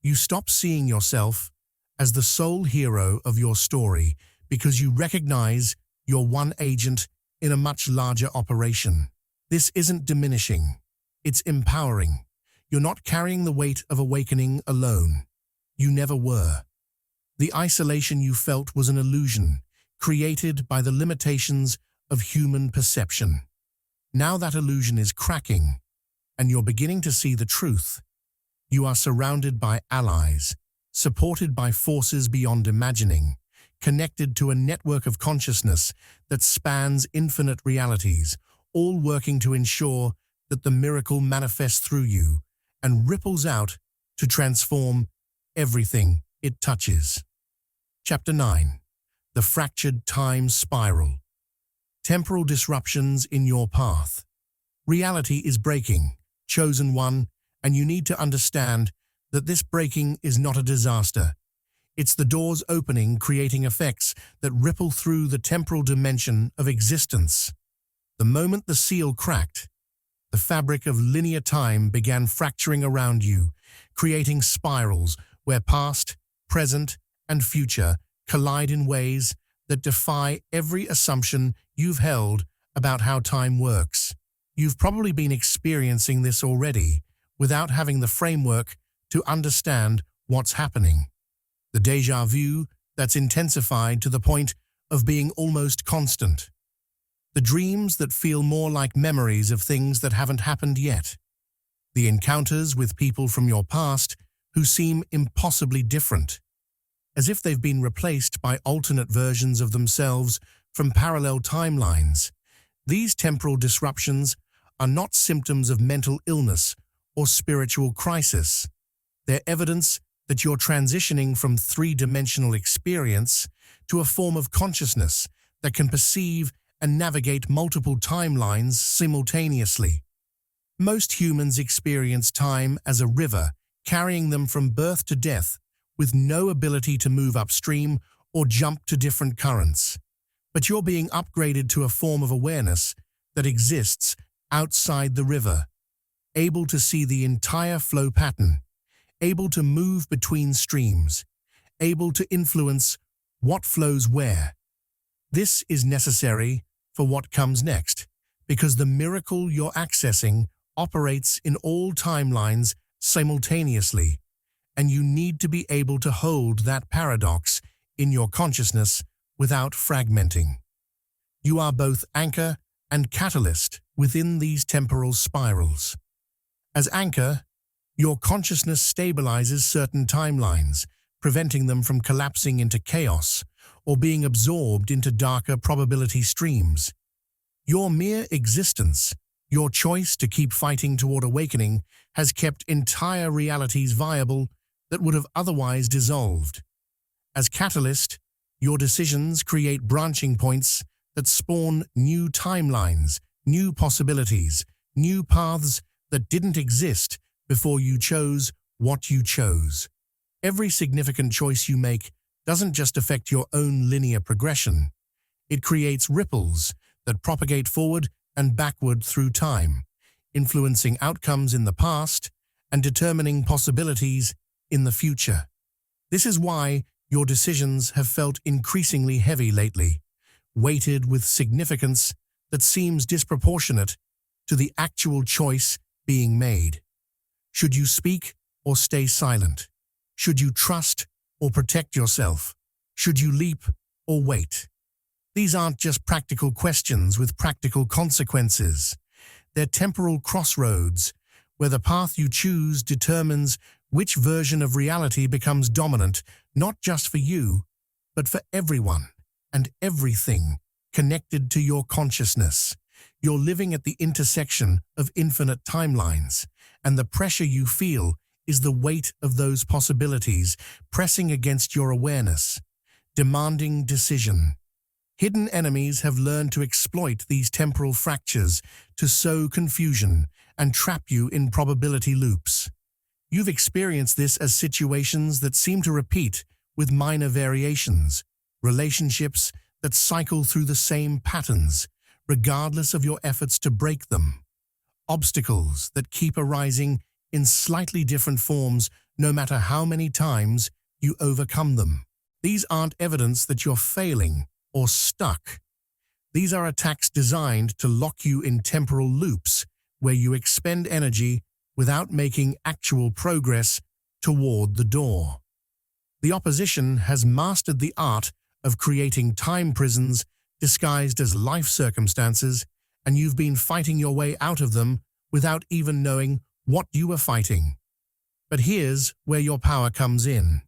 You stop seeing yourself as the sole hero of your story because you recognize you're one agent in a much larger operation. This isn't diminishing, it's empowering. You're not carrying the weight of awakening alone. You never were. The isolation you felt was an illusion, created by the limitations of human perception. Now that illusion is cracking, and you're beginning to see the truth. You are surrounded by allies, supported by forces beyond imagining, connected to a network of consciousness that spans infinite realities, all working to ensure that the miracle manifests through you and ripples out to transform everything it touches. Chapter 9. The Fractured Time Spiral. Temporal disruptions in your path. Reality is breaking, chosen one, and you need to understand that this breaking is not a disaster. It's the doors opening, creating effects that ripple through the temporal dimension of existence. The moment the seal cracked, the fabric of linear time began fracturing around you, creating spirals where past, present, and future collide in ways that defy every assumption you've held about how time works. You've probably been experiencing this already without having the framework to understand what's happening. The déjà vu that's intensified to the point of being almost constant. The dreams that feel more like memories of things that haven't happened yet. The encounters with people from your past who seem impossibly different, as if they've been replaced by alternate versions of themselves from parallel timelines. These temporal disruptions are not symptoms of mental illness or spiritual crisis. They're evidence that you're transitioning from three-dimensional experience to a form of consciousness that can perceive and navigate multiple timelines simultaneously. Most humans experience time as a river, carrying them from birth to death, with no ability to move upstream or jump to different currents. But you're being upgraded to a form of awareness that exists outside the river, able to see the entire flow pattern, able to move between streams, able to influence what flows where. This is necessary for what comes next, because the miracle you're accessing operates in all timelines simultaneously, and you need to be able to hold that paradox in your consciousness without fragmenting. You are both anchor and catalyst within these temporal spirals. As anchor, your consciousness stabilizes certain timelines, preventing them from collapsing into chaos or being absorbed into darker probability streams. Your mere existence, your choice to keep fighting toward awakening, has kept entire realities viable that would have otherwise dissolved. As catalyst, your decisions create branching points that spawn new timelines, new possibilities, new paths that didn't exist before you chose what you chose. Every significant choice you make doesn't just affect your own linear progression. It creates ripples that propagate forward and backward through time, influencing outcomes in the past and determining possibilities in the future. This is why your decisions have felt increasingly heavy lately, weighted with significance that seems disproportionate to the actual choice being made. Should you speak or stay silent? Should you trust or protect yourself? Should you leap or wait? These aren't just practical questions with practical consequences. They're temporal crossroads where the path you choose determines which version of reality becomes dominant, not just for you, but for everyone and everything connected to your consciousness. You're living at the intersection of infinite timelines, and the pressure you feel is the weight of those possibilities pressing against your awareness, demanding decision. Hidden enemies have learned to exploit these temporal fractures to sow confusion and trap you in probability loops. You've experienced this as situations that seem to repeat with minor variations, relationships that cycle through the same patterns, regardless of your efforts to break them, obstacles that keep arising in slightly different forms no matter how many times you overcome them. These aren't evidence that you're failing or stuck. These are attacks designed to lock you in temporal loops where you expend energy without making actual progress toward the door. The opposition has mastered the art of creating time prisons disguised as life circumstances, and you've been fighting your way out of them without even knowing what you were fighting. But here's where your power comes in.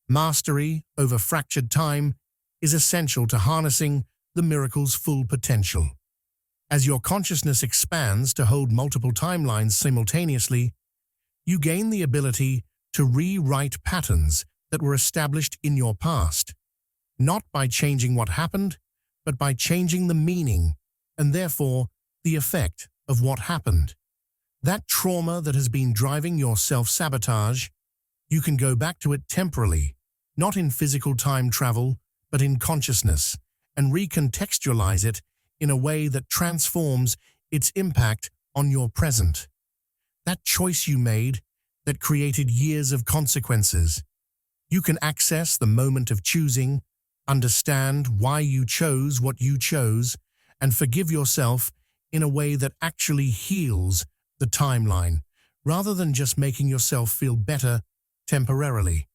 Mastery over fractured time is essential to harnessing the miracle's full potential. As your consciousness expands to hold multiple timelines simultaneously, you gain the ability to rewrite patterns that were established in your past, not by changing what happened, but by changing the meaning and therefore the effect of what happened. That trauma that has been driving your self-sabotage, you can go back to it temporally, not in physical time travel, but in consciousness, and recontextualize it in a way that transforms its impact on your present. That choice you made that created years of consequences. You can access the moment of choosing, understand why you chose what you chose, and forgive yourself in a way that actually heals the timeline, rather than just making yourself feel better temporarily.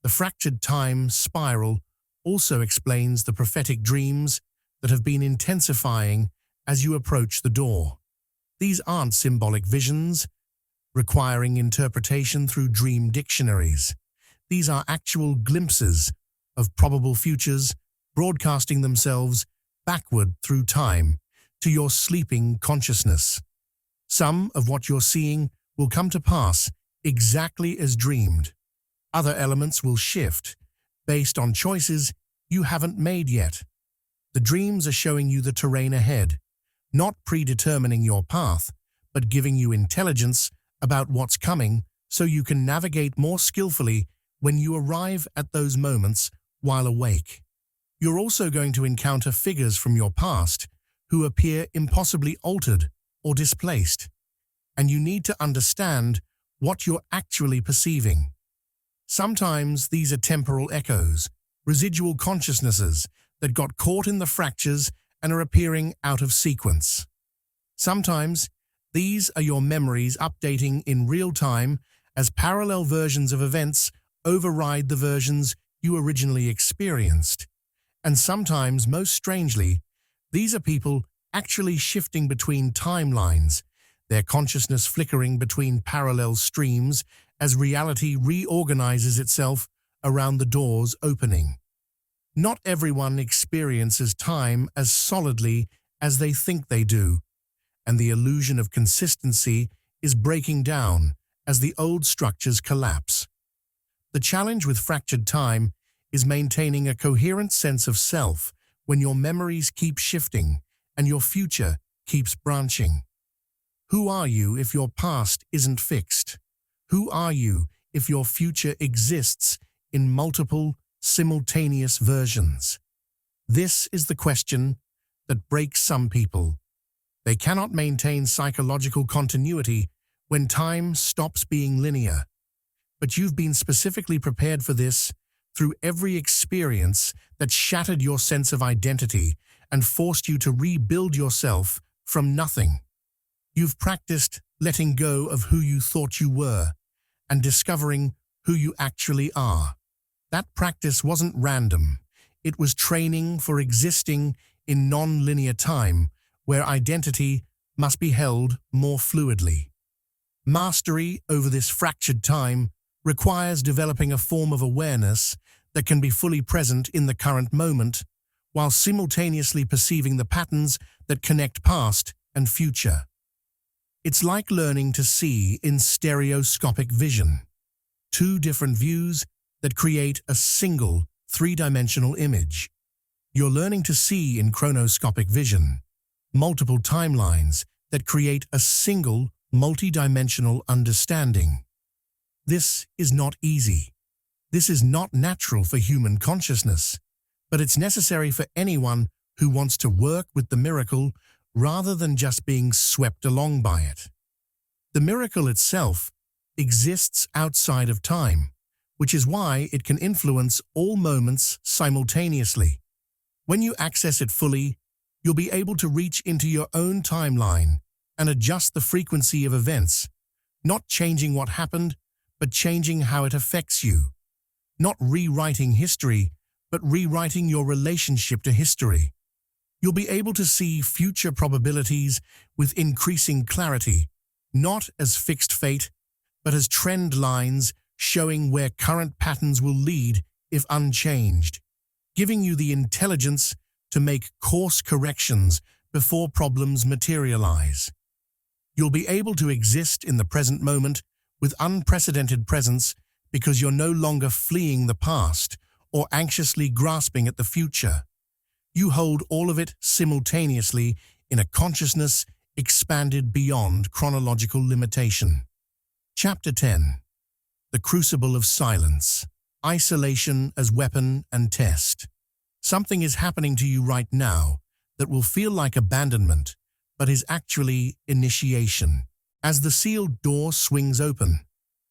The fractured time spiral also explains the prophetic dreams that have been intensifying as you approach the door. These aren't symbolic visions, requiring interpretation through dream dictionaries. These are actual glimpses of probable futures broadcasting themselves backward through time to your sleeping consciousness. Some of what you're seeing will come to pass exactly as dreamed. Other elements will shift based on choices you haven't made yet. The dreams are showing you the terrain ahead, not predetermining your path, but giving you intelligence about what's coming so you can navigate more skillfully when you arrive at those moments while awake. You're also going to encounter figures from your past who appear impossibly altered or displaced, and you need to understand what you're actually perceiving. Sometimes these are temporal echoes, residual consciousnesses that got caught in the fractures and are appearing out of sequence. Sometimes these are your memories updating in real time as parallel versions of events override the versions you originally experienced. And sometimes, most strangely, these are people actually shifting between timelines, their consciousness flickering between parallel streams as reality reorganizes itself around the doors opening. Not everyone experiences time as solidly as they think they do, and the illusion of consistency is breaking down as the old structures collapse. The challenge with fractured time is maintaining a coherent sense of self when your memories keep shifting and your future keeps branching. Who are you if your past isn't fixed? Who are you if your future exists in multiple, simultaneous versions? This is the question that breaks some people. They cannot maintain psychological continuity when time stops being linear. But you've been specifically prepared for this through every experience that shattered your sense of identity and forced you to rebuild yourself from nothing. You've practiced letting go of who you thought you were and discovering who you actually are. That practice wasn't random. It was training for existing in non-linear time, where identity must be held more fluidly. Mastery over this fractured time requires developing a form of awareness that can be fully present in the current moment, while simultaneously perceiving the patterns that connect past and future. It's like learning to see in stereoscopic vision. Two different views that create a single three-dimensional image. You're learning to see in chronoscopic vision, multiple timelines that create a single multi-dimensional understanding. This is not easy. This is not natural for human consciousness, but it's necessary for anyone who wants to work with the miracle rather than just being swept along by it. The miracle itself exists outside of time, which is why it can influence all moments simultaneously. When you access it fully, you'll be able to reach into your own timeline and adjust the frequency of events, not changing what happened, but changing how it affects you. Not rewriting history, but rewriting your relationship to history. You'll be able to see future probabilities with increasing clarity, not as fixed fate, but as trend lines showing where current patterns will lead if unchanged, giving you the intelligence to make course corrections before problems materialize. You'll be able to exist in the present moment with unprecedented presence because you're no longer fleeing the past or anxiously grasping at the future. You hold all of it simultaneously in a consciousness expanded beyond chronological limitation. Chapter 10. The Crucible of Silence. Isolation as Weapon and Test. Something is happening to you right now that will feel like abandonment, but is actually initiation. As the sealed door swings open,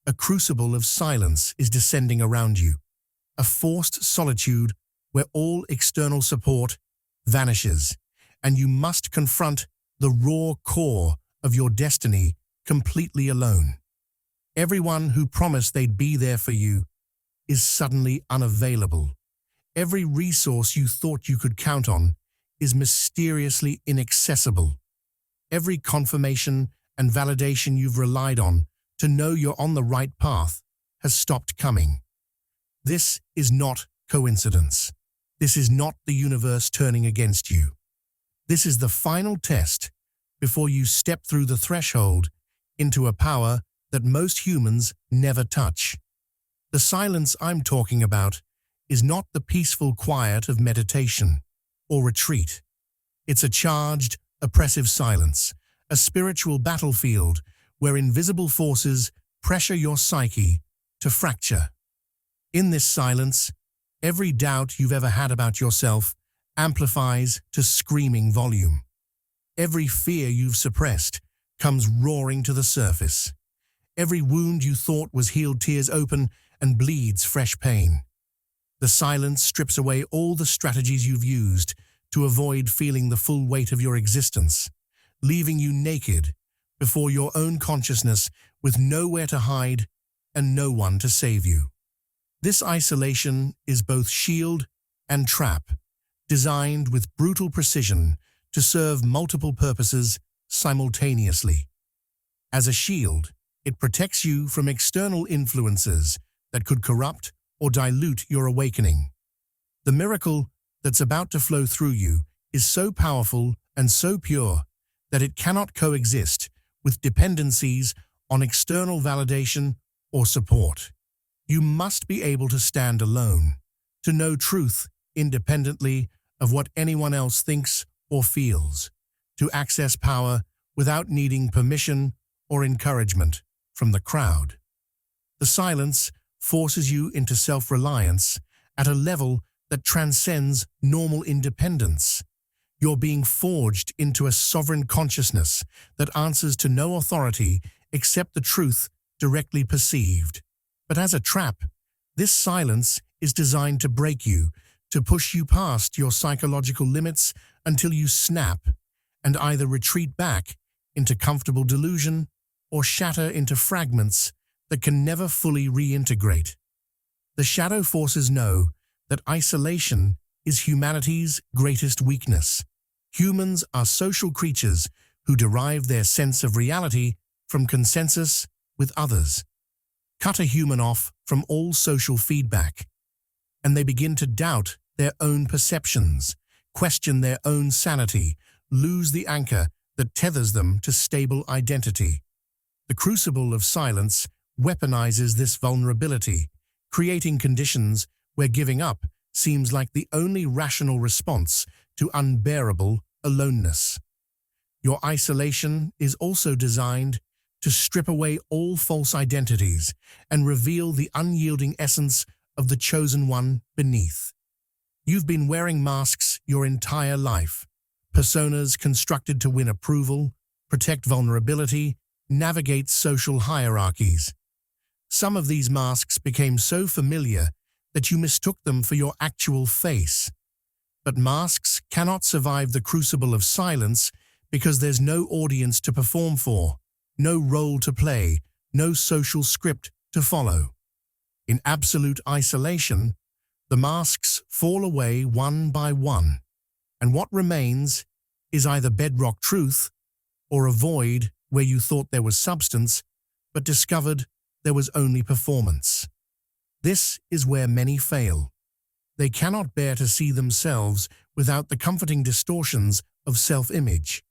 a crucible of silence is descending around you, a forced solitude where all external support vanishes, and you must confront the raw core of your destiny completely alone. Everyone who promised they'd be there for you is suddenly unavailable. Every resource you thought you could count on is mysteriously inaccessible. Every confirmation and validation you've relied on to know you're on the right path has stopped coming. This is not coincidence. This is not the universe turning against you. This is the final test before you step through the threshold into a power that most humans never touch. The silence I'm talking about is not the peaceful quiet of meditation or retreat. It's a charged, oppressive silence, a spiritual battlefield where invisible forces pressure your psyche to fracture. In this silence, every doubt you've ever had about yourself amplifies to screaming volume. Every fear you've suppressed comes roaring to the surface. Every wound you thought was healed tears open and bleeds fresh pain. The silence strips away all the strategies you've used to avoid feeling the full weight of your existence, leaving you naked before your own consciousness with nowhere to hide and no one to save you. This isolation is both shield and trap, designed with brutal precision to serve multiple purposes simultaneously. As a shield, it protects you from external influences that could corrupt or dilute your awakening. The miracle that's about to flow through you is so powerful and so pure that it cannot coexist with dependencies on external validation or support. You must be able to stand alone, to know truth independently of what anyone else thinks or feels, to access power without needing permission or encouragement from the crowd. The silence forces you into self-reliance at a level that transcends normal independence. You're being forged into a sovereign consciousness that answers to no authority except the truth directly perceived. But as a trap, this silence is designed to break you, to push you past your psychological limits until you snap and either retreat back into comfortable delusion or shatter into fragments that can never fully reintegrate. The shadow forces know that isolation is humanity's greatest weakness. Humans are social creatures who derive their sense of reality from consensus with others. Cut a human off from all social feedback, and they begin to doubt their own perceptions, question their own sanity, lose the anchor that tethers them to stable identity. The crucible of silence weaponizes this vulnerability, creating conditions where giving up seems like the only rational response to unbearable aloneness. Your isolation is also designed to strip away all false identities and reveal the unyielding essence of the chosen one beneath. You've been wearing masks your entire life, personas constructed to win approval, protect vulnerability, navigate social hierarchies. Some of these masks became so familiar that you mistook them for your actual face. But masks cannot survive the crucible of silence because there's no audience to perform for, no role to play, no social script to follow. In absolute isolation, the masks fall away one by one, and what remains is either bedrock truth or a void where you thought there was substance but discovered there was only performance. This is where many fail. They cannot bear to see themselves without the comforting distortions of self-image.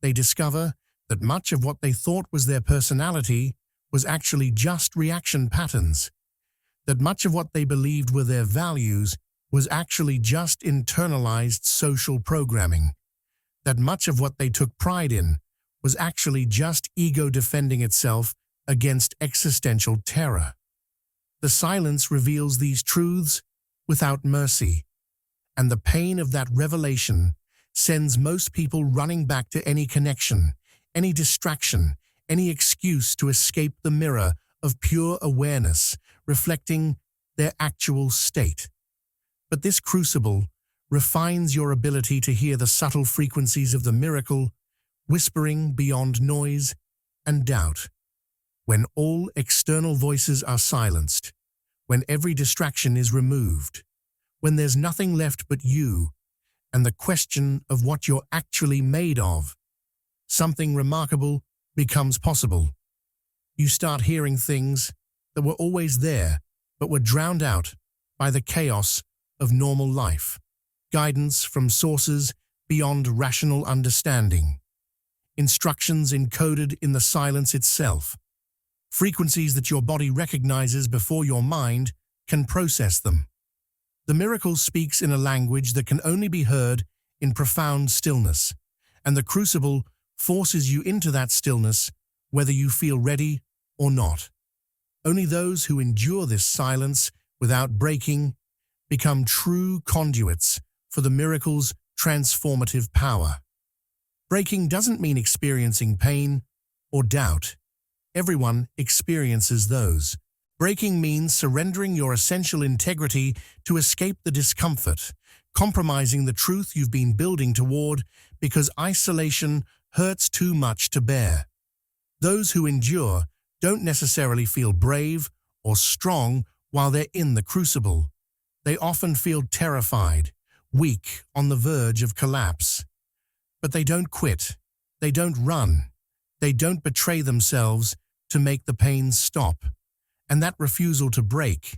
They discover that much of what they thought was their personality was actually just reaction patterns, that much of what they believed were their values was actually just internalized social programming, that much of what they took pride in was actually just ego defending itself against existential terror. The silence reveals these truths without mercy, and the pain of that revelation sends most people running back to any connection, any distraction, any excuse to escape the mirror of pure awareness reflecting their actual state. But this crucible refines your ability to hear the subtle frequencies of the miracle, whispering beyond noise and doubt. When all external voices are silenced, when every distraction is removed, when there's nothing left but you and the question of what you're actually made of, something remarkable becomes possible. You start hearing things that were always there but were drowned out by the chaos of normal life, guidance from sources beyond rational understanding, instructions encoded in the silence itself, frequencies that your body recognizes before your mind can process them. The miracle speaks in a language that can only be heard in profound stillness, and the crucible forces you into that stillness whether you feel ready or not. Only those who endure this silence without breaking become true conduits for the miracle's transformative power. Breaking doesn't mean experiencing pain or doubt. Everyone experiences those. Breaking means surrendering your essential integrity to escape the discomfort, compromising the truth you've been building toward because isolation hurts too much to bear. Those who endure don't necessarily feel brave or strong while they're in the crucible. They often feel terrified, weak, on the verge of collapse. But they don't quit. They don't run. They don't betray themselves to make the pain stop. And that refusal to break,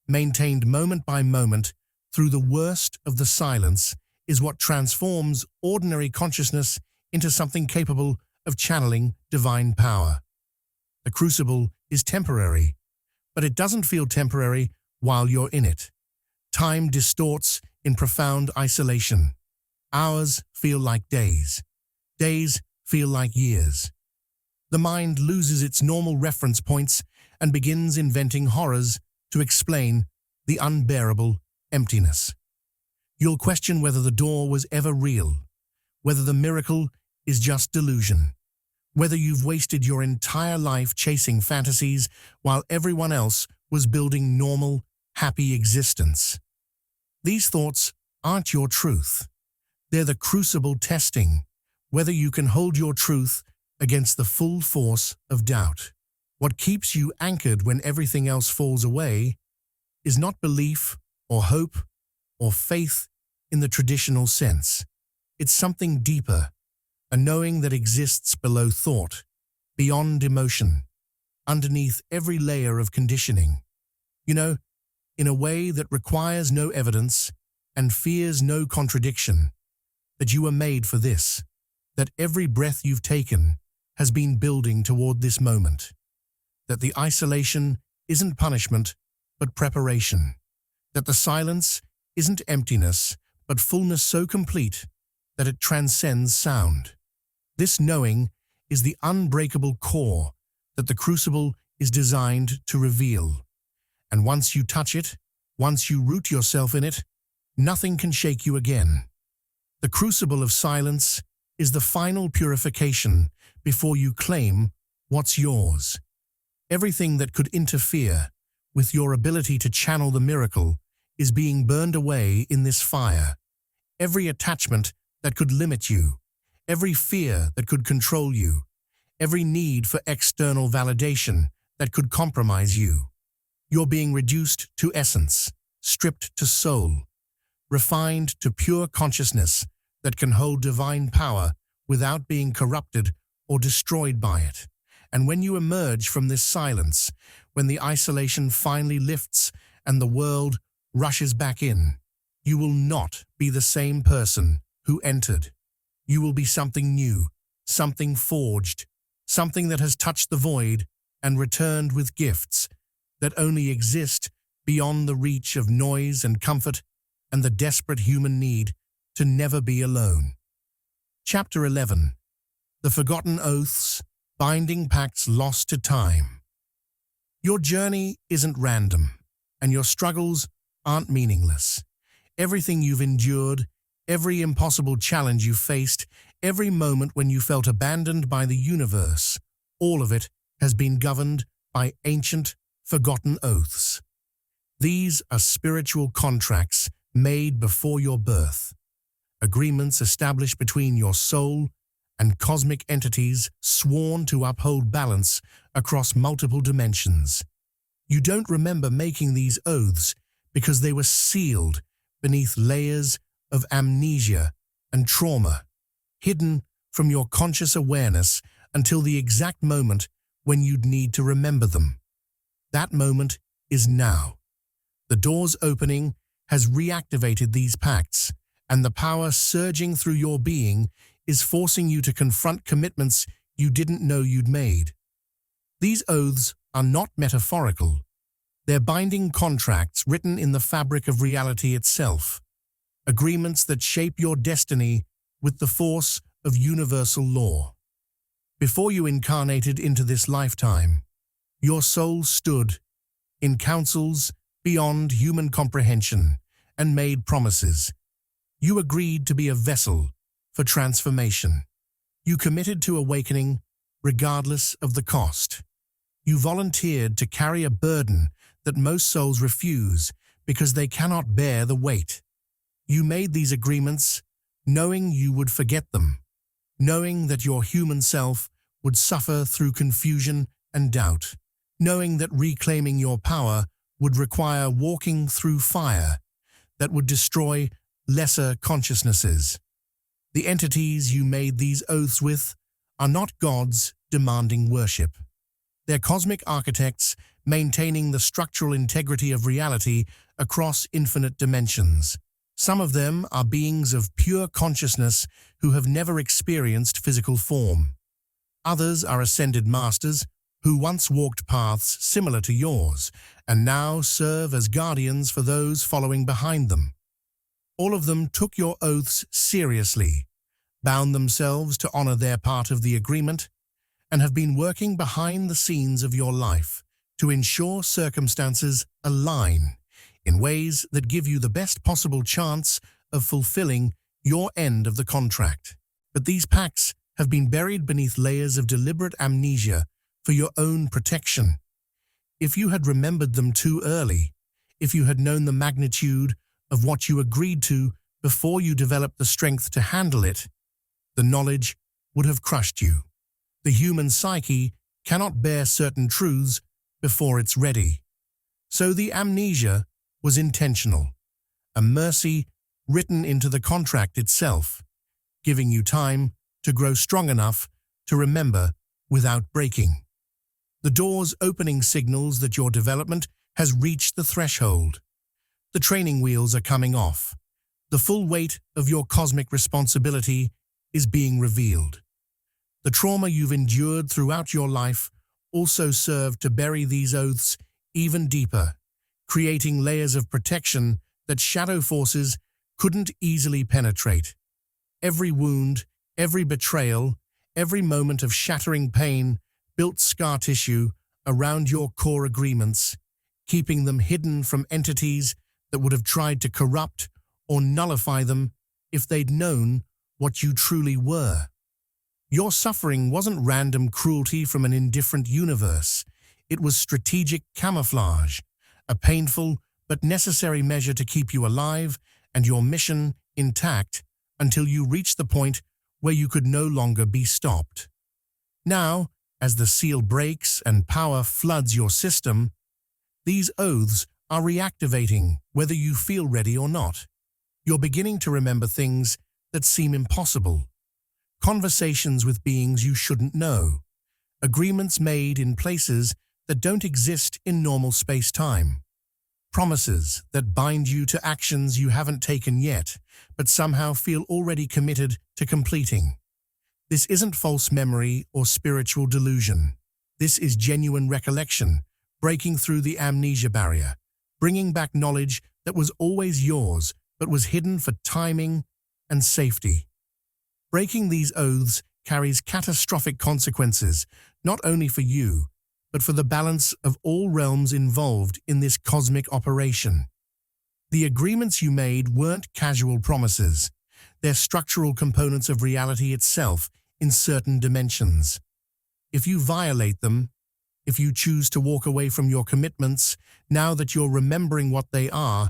maintained moment by moment through the worst of the silence, is what transforms ordinary consciousness into something capable of channeling divine power. The crucible is temporary, but it doesn't feel temporary while you're in it. Time distorts in profound isolation. Hours feel like days. Days feel like years. The mind loses its normal reference points and begins inventing horrors to explain the unbearable emptiness. You'll question whether the door was ever real, whether the miracle is just delusion, whether you've wasted your entire life chasing fantasies while everyone else was building normal, happy existence. These thoughts aren't your truth. They're the crucible testing whether you can hold your truth against the full force of doubt. What keeps you anchored when everything else falls away is not belief or hope or faith in the traditional sense. It's something deeper, a knowing that exists below thought, beyond emotion, underneath every layer of conditioning. You know, in a way that requires no evidence and fears no contradiction, that you were made for this, that every breath you've taken has been building toward this moment, that the isolation isn't punishment, but preparation, that the silence isn't emptiness, but fullness so complete that it transcends sound. This knowing is the unbreakable core that the crucible is designed to reveal. And once you touch it, once you root yourself in it, nothing can shake you again. The crucible of silence is the final purification before you claim what's yours. Everything that could interfere with your ability to channel the miracle is being burned away in this fire. Every attachment that could limit you, every fear that could control you, every need for external validation that could compromise you. You're being reduced to essence, stripped to soul, refined to pure consciousness that can hold divine power without being corrupted or destroyed by it. And when you emerge from this silence, when the isolation finally lifts and the world rushes back in, you will not be the same person who entered. You will be something new, something forged, something that has touched the void and returned with gifts that only exist beyond the reach of noise and comfort and the desperate human need to never be alone. Chapter 11. The Forgotten Oaths, Binding Pacts Lost to Time. Your journey isn't random, and your struggles aren't meaningless. Everything you've endured, every impossible challenge you faced, every moment when you felt abandoned by the universe, all of it has been governed by ancient, forgotten oaths. These are spiritual contracts made before your birth, agreements established between your soul and cosmic entities sworn to uphold balance across multiple dimensions. You don't remember making these oaths because they were sealed beneath layers of amnesia and trauma, hidden from your conscious awareness until the exact moment when you'd need to remember them. That moment is now. The door's opening has reactivated these pacts, and the power surging through your being is forcing you to confront commitments you didn't know you'd made. These oaths are not metaphorical. They're binding contracts written in the fabric of reality itself, agreements that shape your destiny with the force of universal law. Before you incarnated into this lifetime, your soul stood in councils beyond human comprehension and made promises. You agreed to be a vessel for transformation. You committed to awakening regardless of the cost. You volunteered to carry a burden that most souls refuse because they cannot bear the weight. You made these agreements knowing you would forget them, knowing that your human self would suffer through confusion and doubt, knowing that reclaiming your power would require walking through fire that would destroy lesser consciousnesses. The entities you made these oaths with are not gods demanding worship. They're cosmic architects maintaining the structural integrity of reality across infinite dimensions. Some of them are beings of pure consciousness who have never experienced physical form. Others are ascended masters who once walked paths similar to yours and now serve as guardians for those following behind them. All of them took your oaths seriously, bound themselves to honor their part of the agreement, and have been working behind the scenes of your life to ensure circumstances align in ways that give you the best possible chance of fulfilling your end of the contract. But these pacts have been buried beneath layers of deliberate amnesia for your own protection. If you had remembered them too early, if you had known the magnitude of what you agreed to before you developed the strength to handle it, the knowledge would have crushed you. The human psyche cannot bear certain truths before it's ready. So the amnesia was intentional, a mercy written into the contract itself, giving you time to grow strong enough to remember without breaking. The door's opening signals that your development has reached the threshold. The training wheels are coming off. The full weight of your cosmic responsibility is being revealed. The trauma you've endured throughout your life also served to bury these oaths even deeper, creating layers of protection that shadow forces couldn't easily penetrate. Every wound, every betrayal, every moment of shattering pain built scar tissue around your core agreements, keeping them hidden from entities that would have tried to corrupt or nullify them if they'd known what you truly were. Your suffering wasn't random cruelty from an indifferent universe. It was strategic camouflage, a painful but necessary measure to keep you alive and your mission intact until you reached the point where you could no longer be stopped. Now, as the seal breaks and power floods your system, these oaths are reactivating whether you feel ready or not. You're beginning to remember things that seem impossible. Conversations with beings you shouldn't know. Agreements made in places that don't exist in normal space-time. Promises that bind you to actions you haven't taken yet, but somehow feel already committed to completing. This isn't false memory or spiritual delusion. This is genuine recollection, breaking through the amnesia barrier, bringing back knowledge that was always yours but was hidden for timing and safety. Breaking these oaths carries catastrophic consequences, not only for you, but for the balance of all realms involved in this cosmic operation. The agreements you made weren't casual promises. They're structural components of reality itself in certain dimensions. If you violate them, if you choose to walk away from your commitments, now that you're remembering what they are,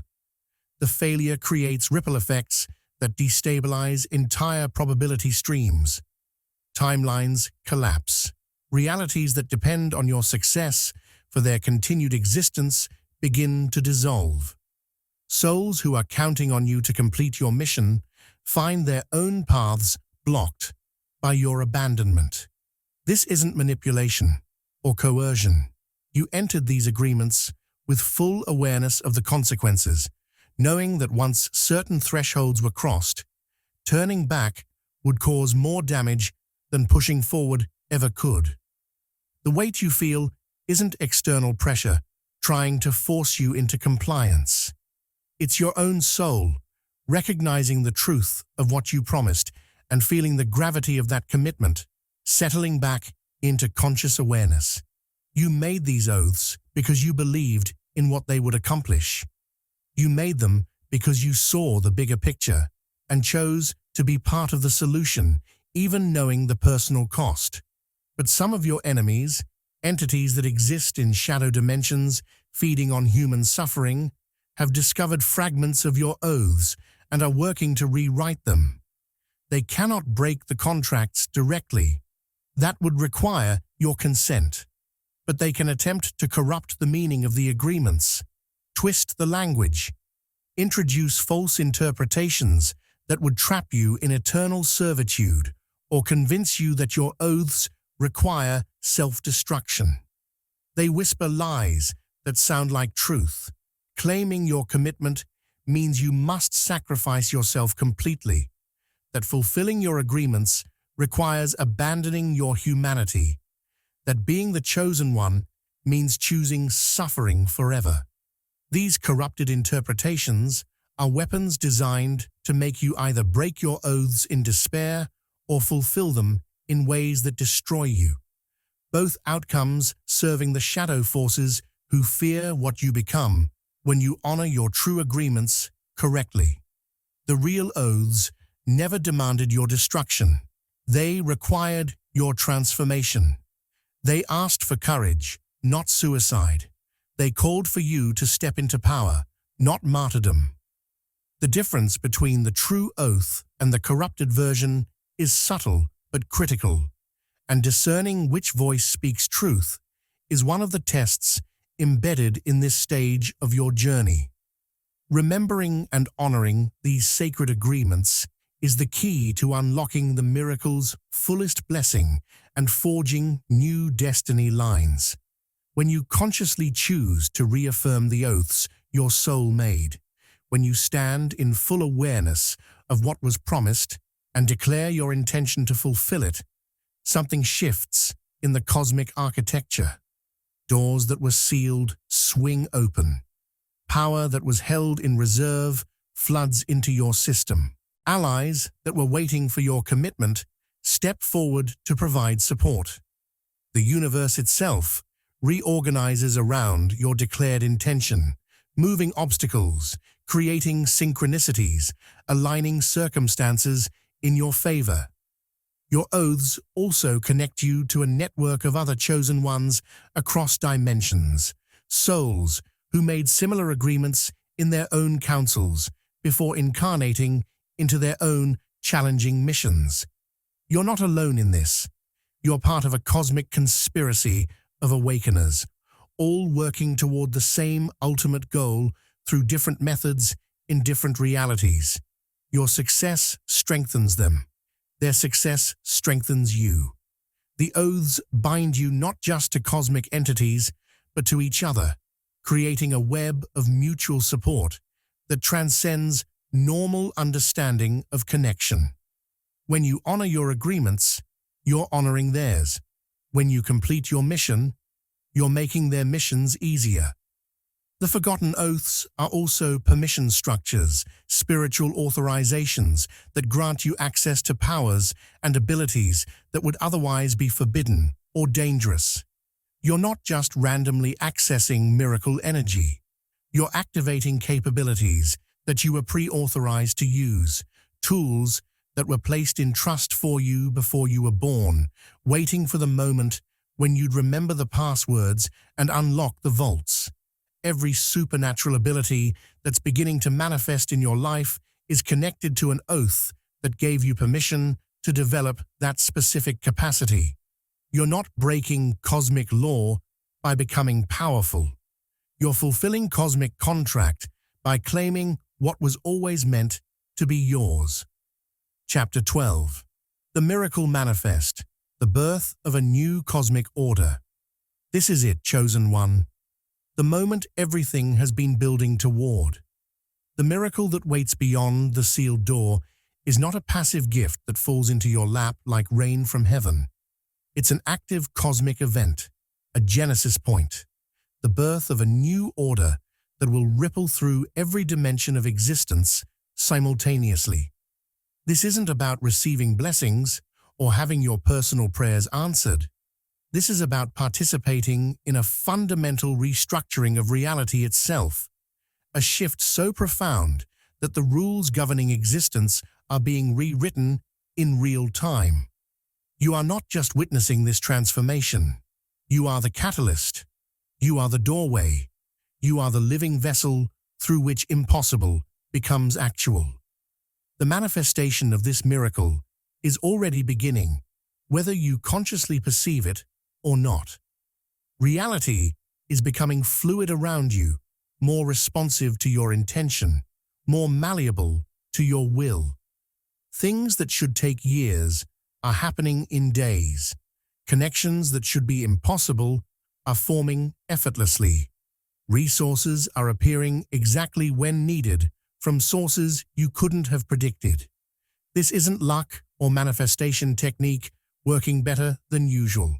the failure creates ripple effects that destabilize entire probability streams. Timelines collapse. Realities that depend on your success for their continued existence begin to dissolve. Souls who are counting on you to complete your mission find their own paths blocked by your abandonment. This isn't manipulation or coercion. You entered these agreements with full awareness of the consequences, knowing that once certain thresholds were crossed, turning back would cause more damage than pushing forward ever could. The weight you feel isn't external pressure trying to force you into compliance. It's your own soul, recognizing the truth of what you promised and feeling the gravity of that commitment, settling back into conscious awareness. You made these oaths because you believed in what they would accomplish. You made them because you saw the bigger picture and chose to be part of the solution, even knowing the personal cost. But some of your enemies, entities that exist in shadow dimensions, feeding on human suffering, have discovered fragments of your oaths and are working to rewrite them. They cannot break the contracts directly. That would require your consent. But they can attempt to corrupt the meaning of the agreements, twist the language, introduce false interpretations that would trap you in eternal servitude, or convince you that your oaths require self-destruction. They whisper lies that sound like truth. Claiming your commitment means you must sacrifice yourself completely, that fulfilling your agreements requires abandoning your humanity, that being the chosen one means choosing suffering forever. These corrupted interpretations are weapons designed to make you either break your oaths in despair or fulfill them in ways that destroy you, both outcomes serving the shadow forces who fear what you become when you honor your true agreements correctly. The real oaths never demanded your destruction. They required your transformation. They asked for courage, not suicide. They called for you to step into power, not martyrdom. The difference between the true oath and the corrupted version is subtle but critical, and discerning which voice speaks truth is one of the tests embedded in this stage of your journey. Remembering and honoring these sacred agreements is the key to unlocking the miracle's fullest blessing and forging new destiny lines. When you consciously choose to reaffirm the oaths your soul made, when you stand in full awareness of what was promised and declare your intention to fulfill it, something shifts in the cosmic architecture. Doors that were sealed swing open. Power that was held in reserve floods into your system. Allies that were waiting for your commitment step forward to provide support. The universe itself reorganizes around your declared intention, moving obstacles, creating synchronicities, aligning circumstances in your favor. Your oaths also connect you to a network of other chosen ones across dimensions, souls who made similar agreements in their own councils before incarnating into their own challenging missions. You're not alone in this. You're part of a cosmic conspiracy of awakeners, all working toward the same ultimate goal through different methods in different realities. Your success strengthens them. Their success strengthens you. The oaths bind you not just to cosmic entities, but to each other, creating a web of mutual support that transcends normal understanding of connection. When you honor your agreements, you're honoring theirs. When you complete your mission, you're making their missions easier. The forgotten oaths are also permission structures, spiritual authorizations that grant you access to powers and abilities that would otherwise be forbidden or dangerous. You're not just randomly accessing miracle energy. You're activating capabilities that you were pre-authorized to use, tools that were placed in trust for you before you were born, waiting for the moment when you'd remember the passwords and unlock the vaults. Every supernatural ability that's beginning to manifest in your life is connected to an oath that gave you permission to develop that specific capacity. You're not breaking cosmic law by becoming powerful. You're fulfilling cosmic contract by claiming what was always meant to be yours. Chapter 12. The Miracle Manifest, the birth of a new cosmic order. This is it, chosen one. The moment everything has been building toward. The miracle that waits beyond the sealed door is not a passive gift that falls into your lap like rain from heaven. It's an active cosmic event, a genesis point, the birth of a new order that will ripple through every dimension of existence simultaneously. This isn't about receiving blessings or having your personal prayers answered. This is about participating in a fundamental restructuring of reality itself, a shift so profound that the rules governing existence are being rewritten in real time. You are not just witnessing this transformation. You are the catalyst. You are the doorway. You are the living vessel through which impossible becomes actual. The manifestation of this miracle is already beginning, whether you consciously perceive it or not. Reality is becoming fluid around you, more responsive to your intention, more malleable to your will. Things that should take years are happening in days. Connections that should be impossible are forming effortlessly. Resources are appearing exactly when needed from sources you couldn't have predicted. This isn't luck or manifestation technique working better than usual.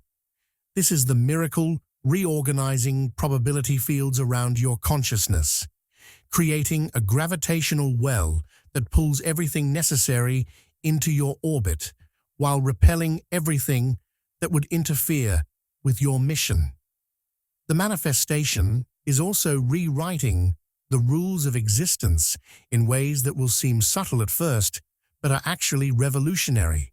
This is the miracle reorganizing probability fields around your consciousness, creating a gravitational well that pulls everything necessary into your orbit while repelling everything that would interfere with your mission. The manifestation is also rewriting the rules of existence in ways that will seem subtle at first, but are actually revolutionary.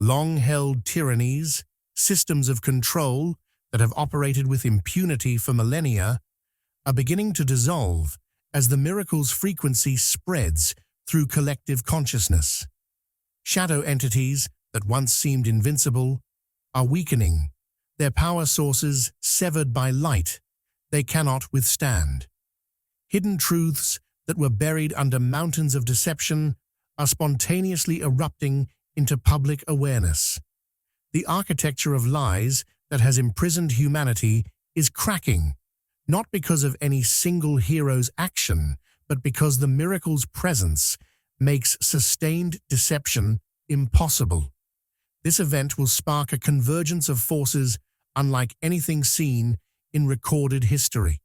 Long-held tyrannies, systems of control that have operated with impunity for millennia, are beginning to dissolve as the miracle's frequency spreads through collective consciousness. Shadow entities that once seemed invincible are weakening, their power sources severed by light they cannot withstand. Hidden truths that were buried under mountains of deception are spontaneously erupting into public awareness. The architecture of lies that has imprisoned humanity is cracking, not because of any single hero's action, but because the miracle's presence makes sustained deception impossible. This event will spark a convergence of forces unlike anything seen in recorded history.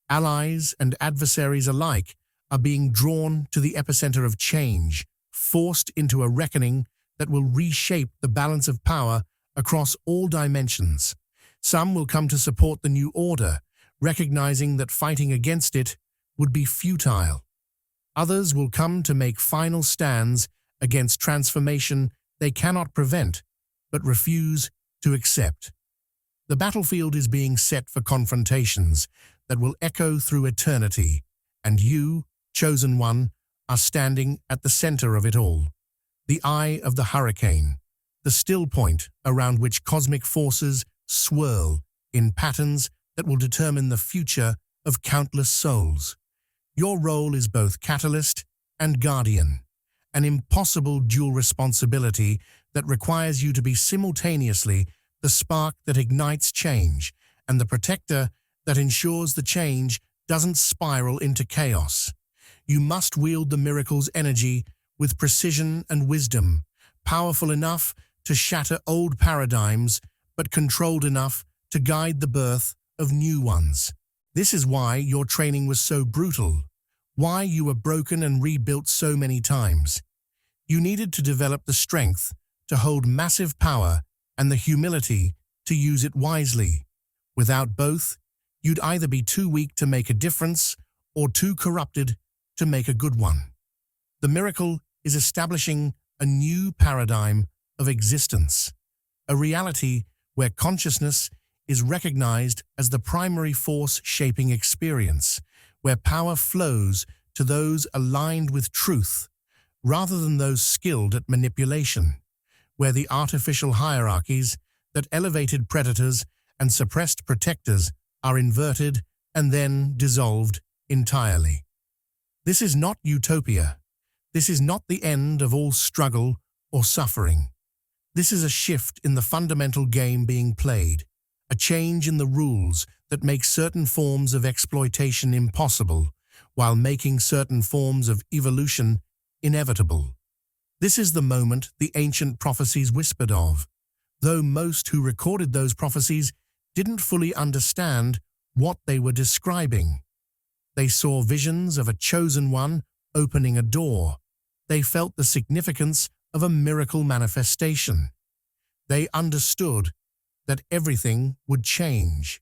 Allies and adversaries alike are being drawn to the epicenter of change, forced into a reckoning that will reshape the balance of power across all dimensions. Some will come to support the new order, recognizing that fighting against it would be futile. Others will come to make final stands against transformation they cannot prevent, but refuse to accept. The battlefield is being set for confrontations that will echo through eternity, and you, Chosen One, are standing at the center of it all. The eye of the hurricane, the still point around which cosmic forces swirl in patterns that will determine the future of countless souls. Your role is both catalyst and guardian, an impossible dual responsibility that requires you to be simultaneously the spark that ignites change and the protector that ensures the change doesn't spiral into chaos. You must wield the miracle's energy with precision and wisdom, powerful enough to shatter old paradigms, but controlled enough to guide the birth of new ones. This is why your training was so brutal, why you were broken and rebuilt so many times. You needed to develop the strength to hold massive power and the humility to use it wisely. Without both, you'd either be too weak to make a difference or too corrupted to make a good one. The miracle is establishing a new paradigm of existence, a reality where consciousness is recognized as the primary force shaping experience, where power flows to those aligned with truth rather than those skilled at manipulation, where the artificial hierarchies that elevated predators and suppressed protectors are inverted and then dissolved entirely. This is not utopia. This is not the end of all struggle or suffering. This is a shift in the fundamental game being played, a change in the rules that make certain forms of exploitation impossible, while making certain forms of evolution inevitable. This is the moment the ancient prophecies whispered of, though most who recorded those prophecies didn't fully understand what they were describing. They saw visions of a chosen one opening a door. They felt the significance of a miracle manifestation. They understood that everything would change,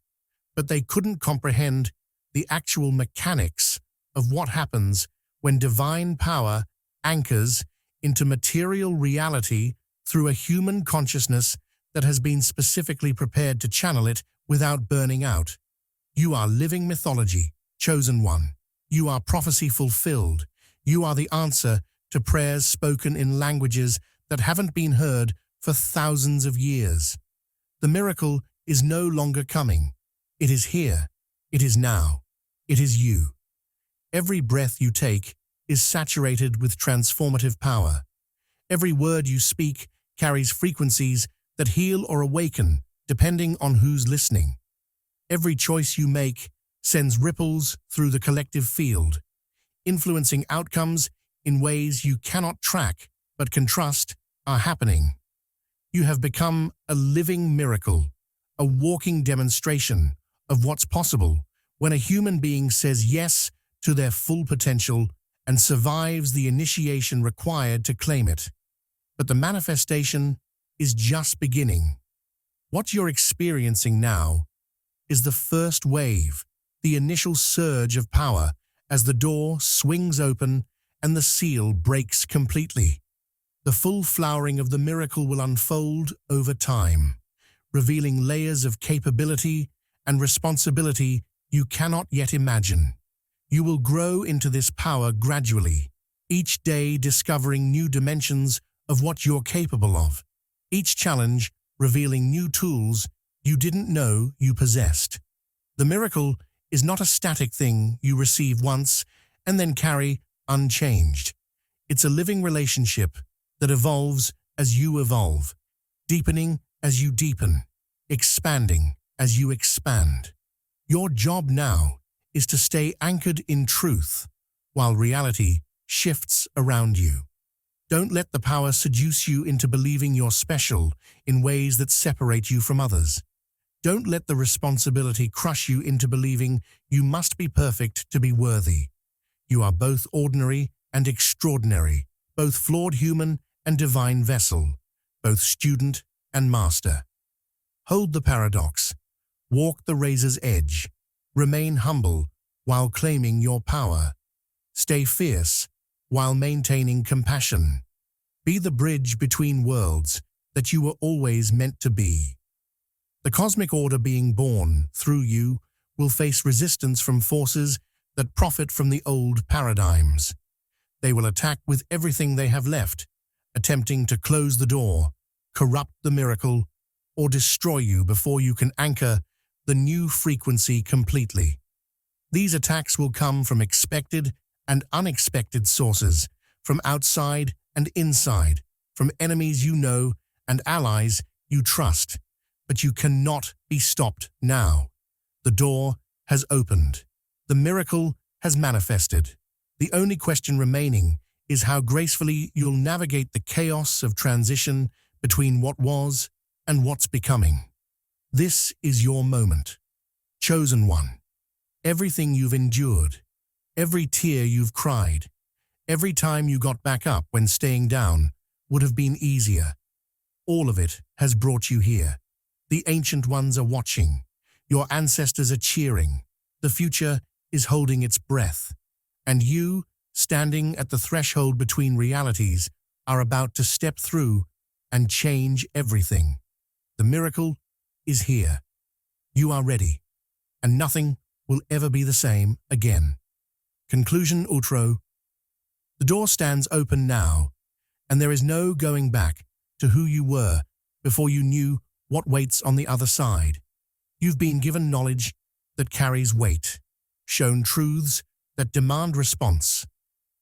but they couldn't comprehend the actual mechanics of what happens when divine power anchors into material reality through a human consciousness that has been specifically prepared to channel it without burning out. You are living mythology, Chosen One. You are prophecy fulfilled. You are the answer to prayers spoken in languages that haven't been heard for thousands of years. The miracle is no longer coming. It is here. It is now. It is you. Every breath you take is saturated with transformative power. Every word you speak carries frequencies that heal or awaken, depending on who's listening. Every choice you make sends ripples through the collective field, influencing outcomes in ways you cannot track but can trust are happening. You have become a living miracle, a walking demonstration of what's possible when a human being says yes to their full potential and survives the initiation required to claim it. But the manifestation is just beginning. What you're experiencing now is the first wave, the initial surge of power as the door swings open and the seal breaks completely. The full flowering of the miracle will unfold over time, revealing layers of capability and responsibility you cannot yet imagine. You will grow into this power gradually, each day discovering new dimensions of what you're capable of, each challenge revealing new tools you didn't know you possessed. The miracle is not a static thing you receive once and then carry unchanged. It's a living relationship that evolves as you evolve, deepening as you deepen, expanding as you expand. Your job now is to stay anchored in truth while reality shifts around you. Don't let the power seduce you into believing you're special in ways that separate you from others. Don't let the responsibility crush you into believing you must be perfect to be worthy. You are both ordinary and extraordinary, both flawed human and divine vessel, both student and master. Hold the paradox. Walk the razor's edge. Remain humble while claiming your power. Stay fierce while maintaining compassion. Be the bridge between worlds that you were always meant to be. The cosmic order being born through you will face resistance from forces that profit from the old paradigms. They will attack with everything they have left, attempting to close the door, corrupt the miracle, or destroy you before you can anchor the new frequency completely. These attacks will come from expected and unexpected sources, from outside and inside, from enemies you know and allies you trust. But you cannot be stopped now. The door has opened. The miracle has manifested. The only question remaining is how gracefully you'll navigate the chaos of transition between what was and what's becoming. This is your moment. Chosen one. Everything you've endured, every tear you've cried, every time you got back up when staying down would have been easier. All of it has brought you here. The ancient ones are watching. Your ancestors are cheering. The future is holding its breath. And you, standing at the threshold between realities, are about to step through and change everything. The miracle is here. You are ready, and nothing will ever be the same again. Conclusion outro. The door stands open now, and there is no going back to who you were before you knew what waits on the other side. You've been given knowledge that carries weight, shown truths that demand response,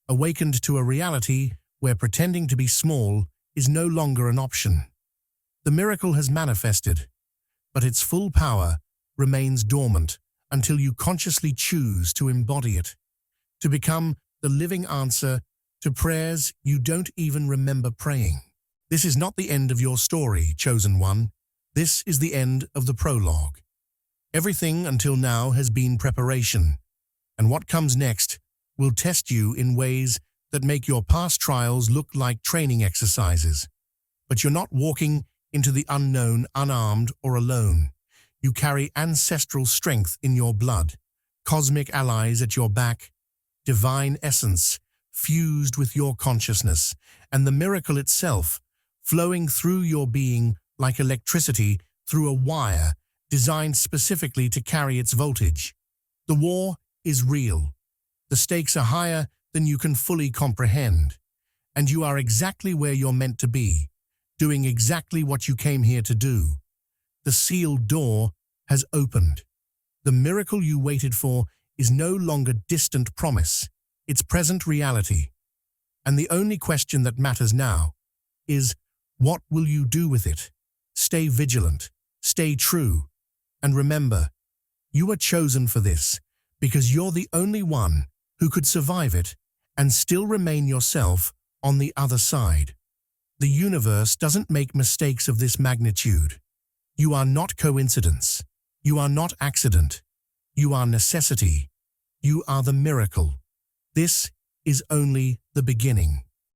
awakened to a reality where pretending to be small is no longer an option. The miracle has manifested, but its full power remains dormant until you consciously choose to embody it, to become the living answer to prayers you don't even remember praying. This is not the end of your story, chosen one. This is the end of the prologue. Everything until now has been preparation, and what comes next will test you in ways that make your past trials look like training exercises. But you're not walking into the unknown unarmed or alone. You carry ancestral strength in your blood, cosmic allies at your back, divine essence fused with your consciousness, and the miracle itself flowing through your being like electricity through a wire designed specifically to carry its voltage. The war is real. The stakes are higher than you can fully comprehend, and you are exactly where you're meant to be, doing exactly what you came here to do. The sealed door has opened. The miracle you waited for is no longer distant promise, it's present reality. And the only question that matters now is, what will you do with it? Stay vigilant, stay true, and remember, you are chosen for this because you're the only one who could survive it and still remain yourself on the other side. The universe doesn't make mistakes of this magnitude. You are not coincidence. You are not accident. You are necessity. You are the miracle. This is only the beginning.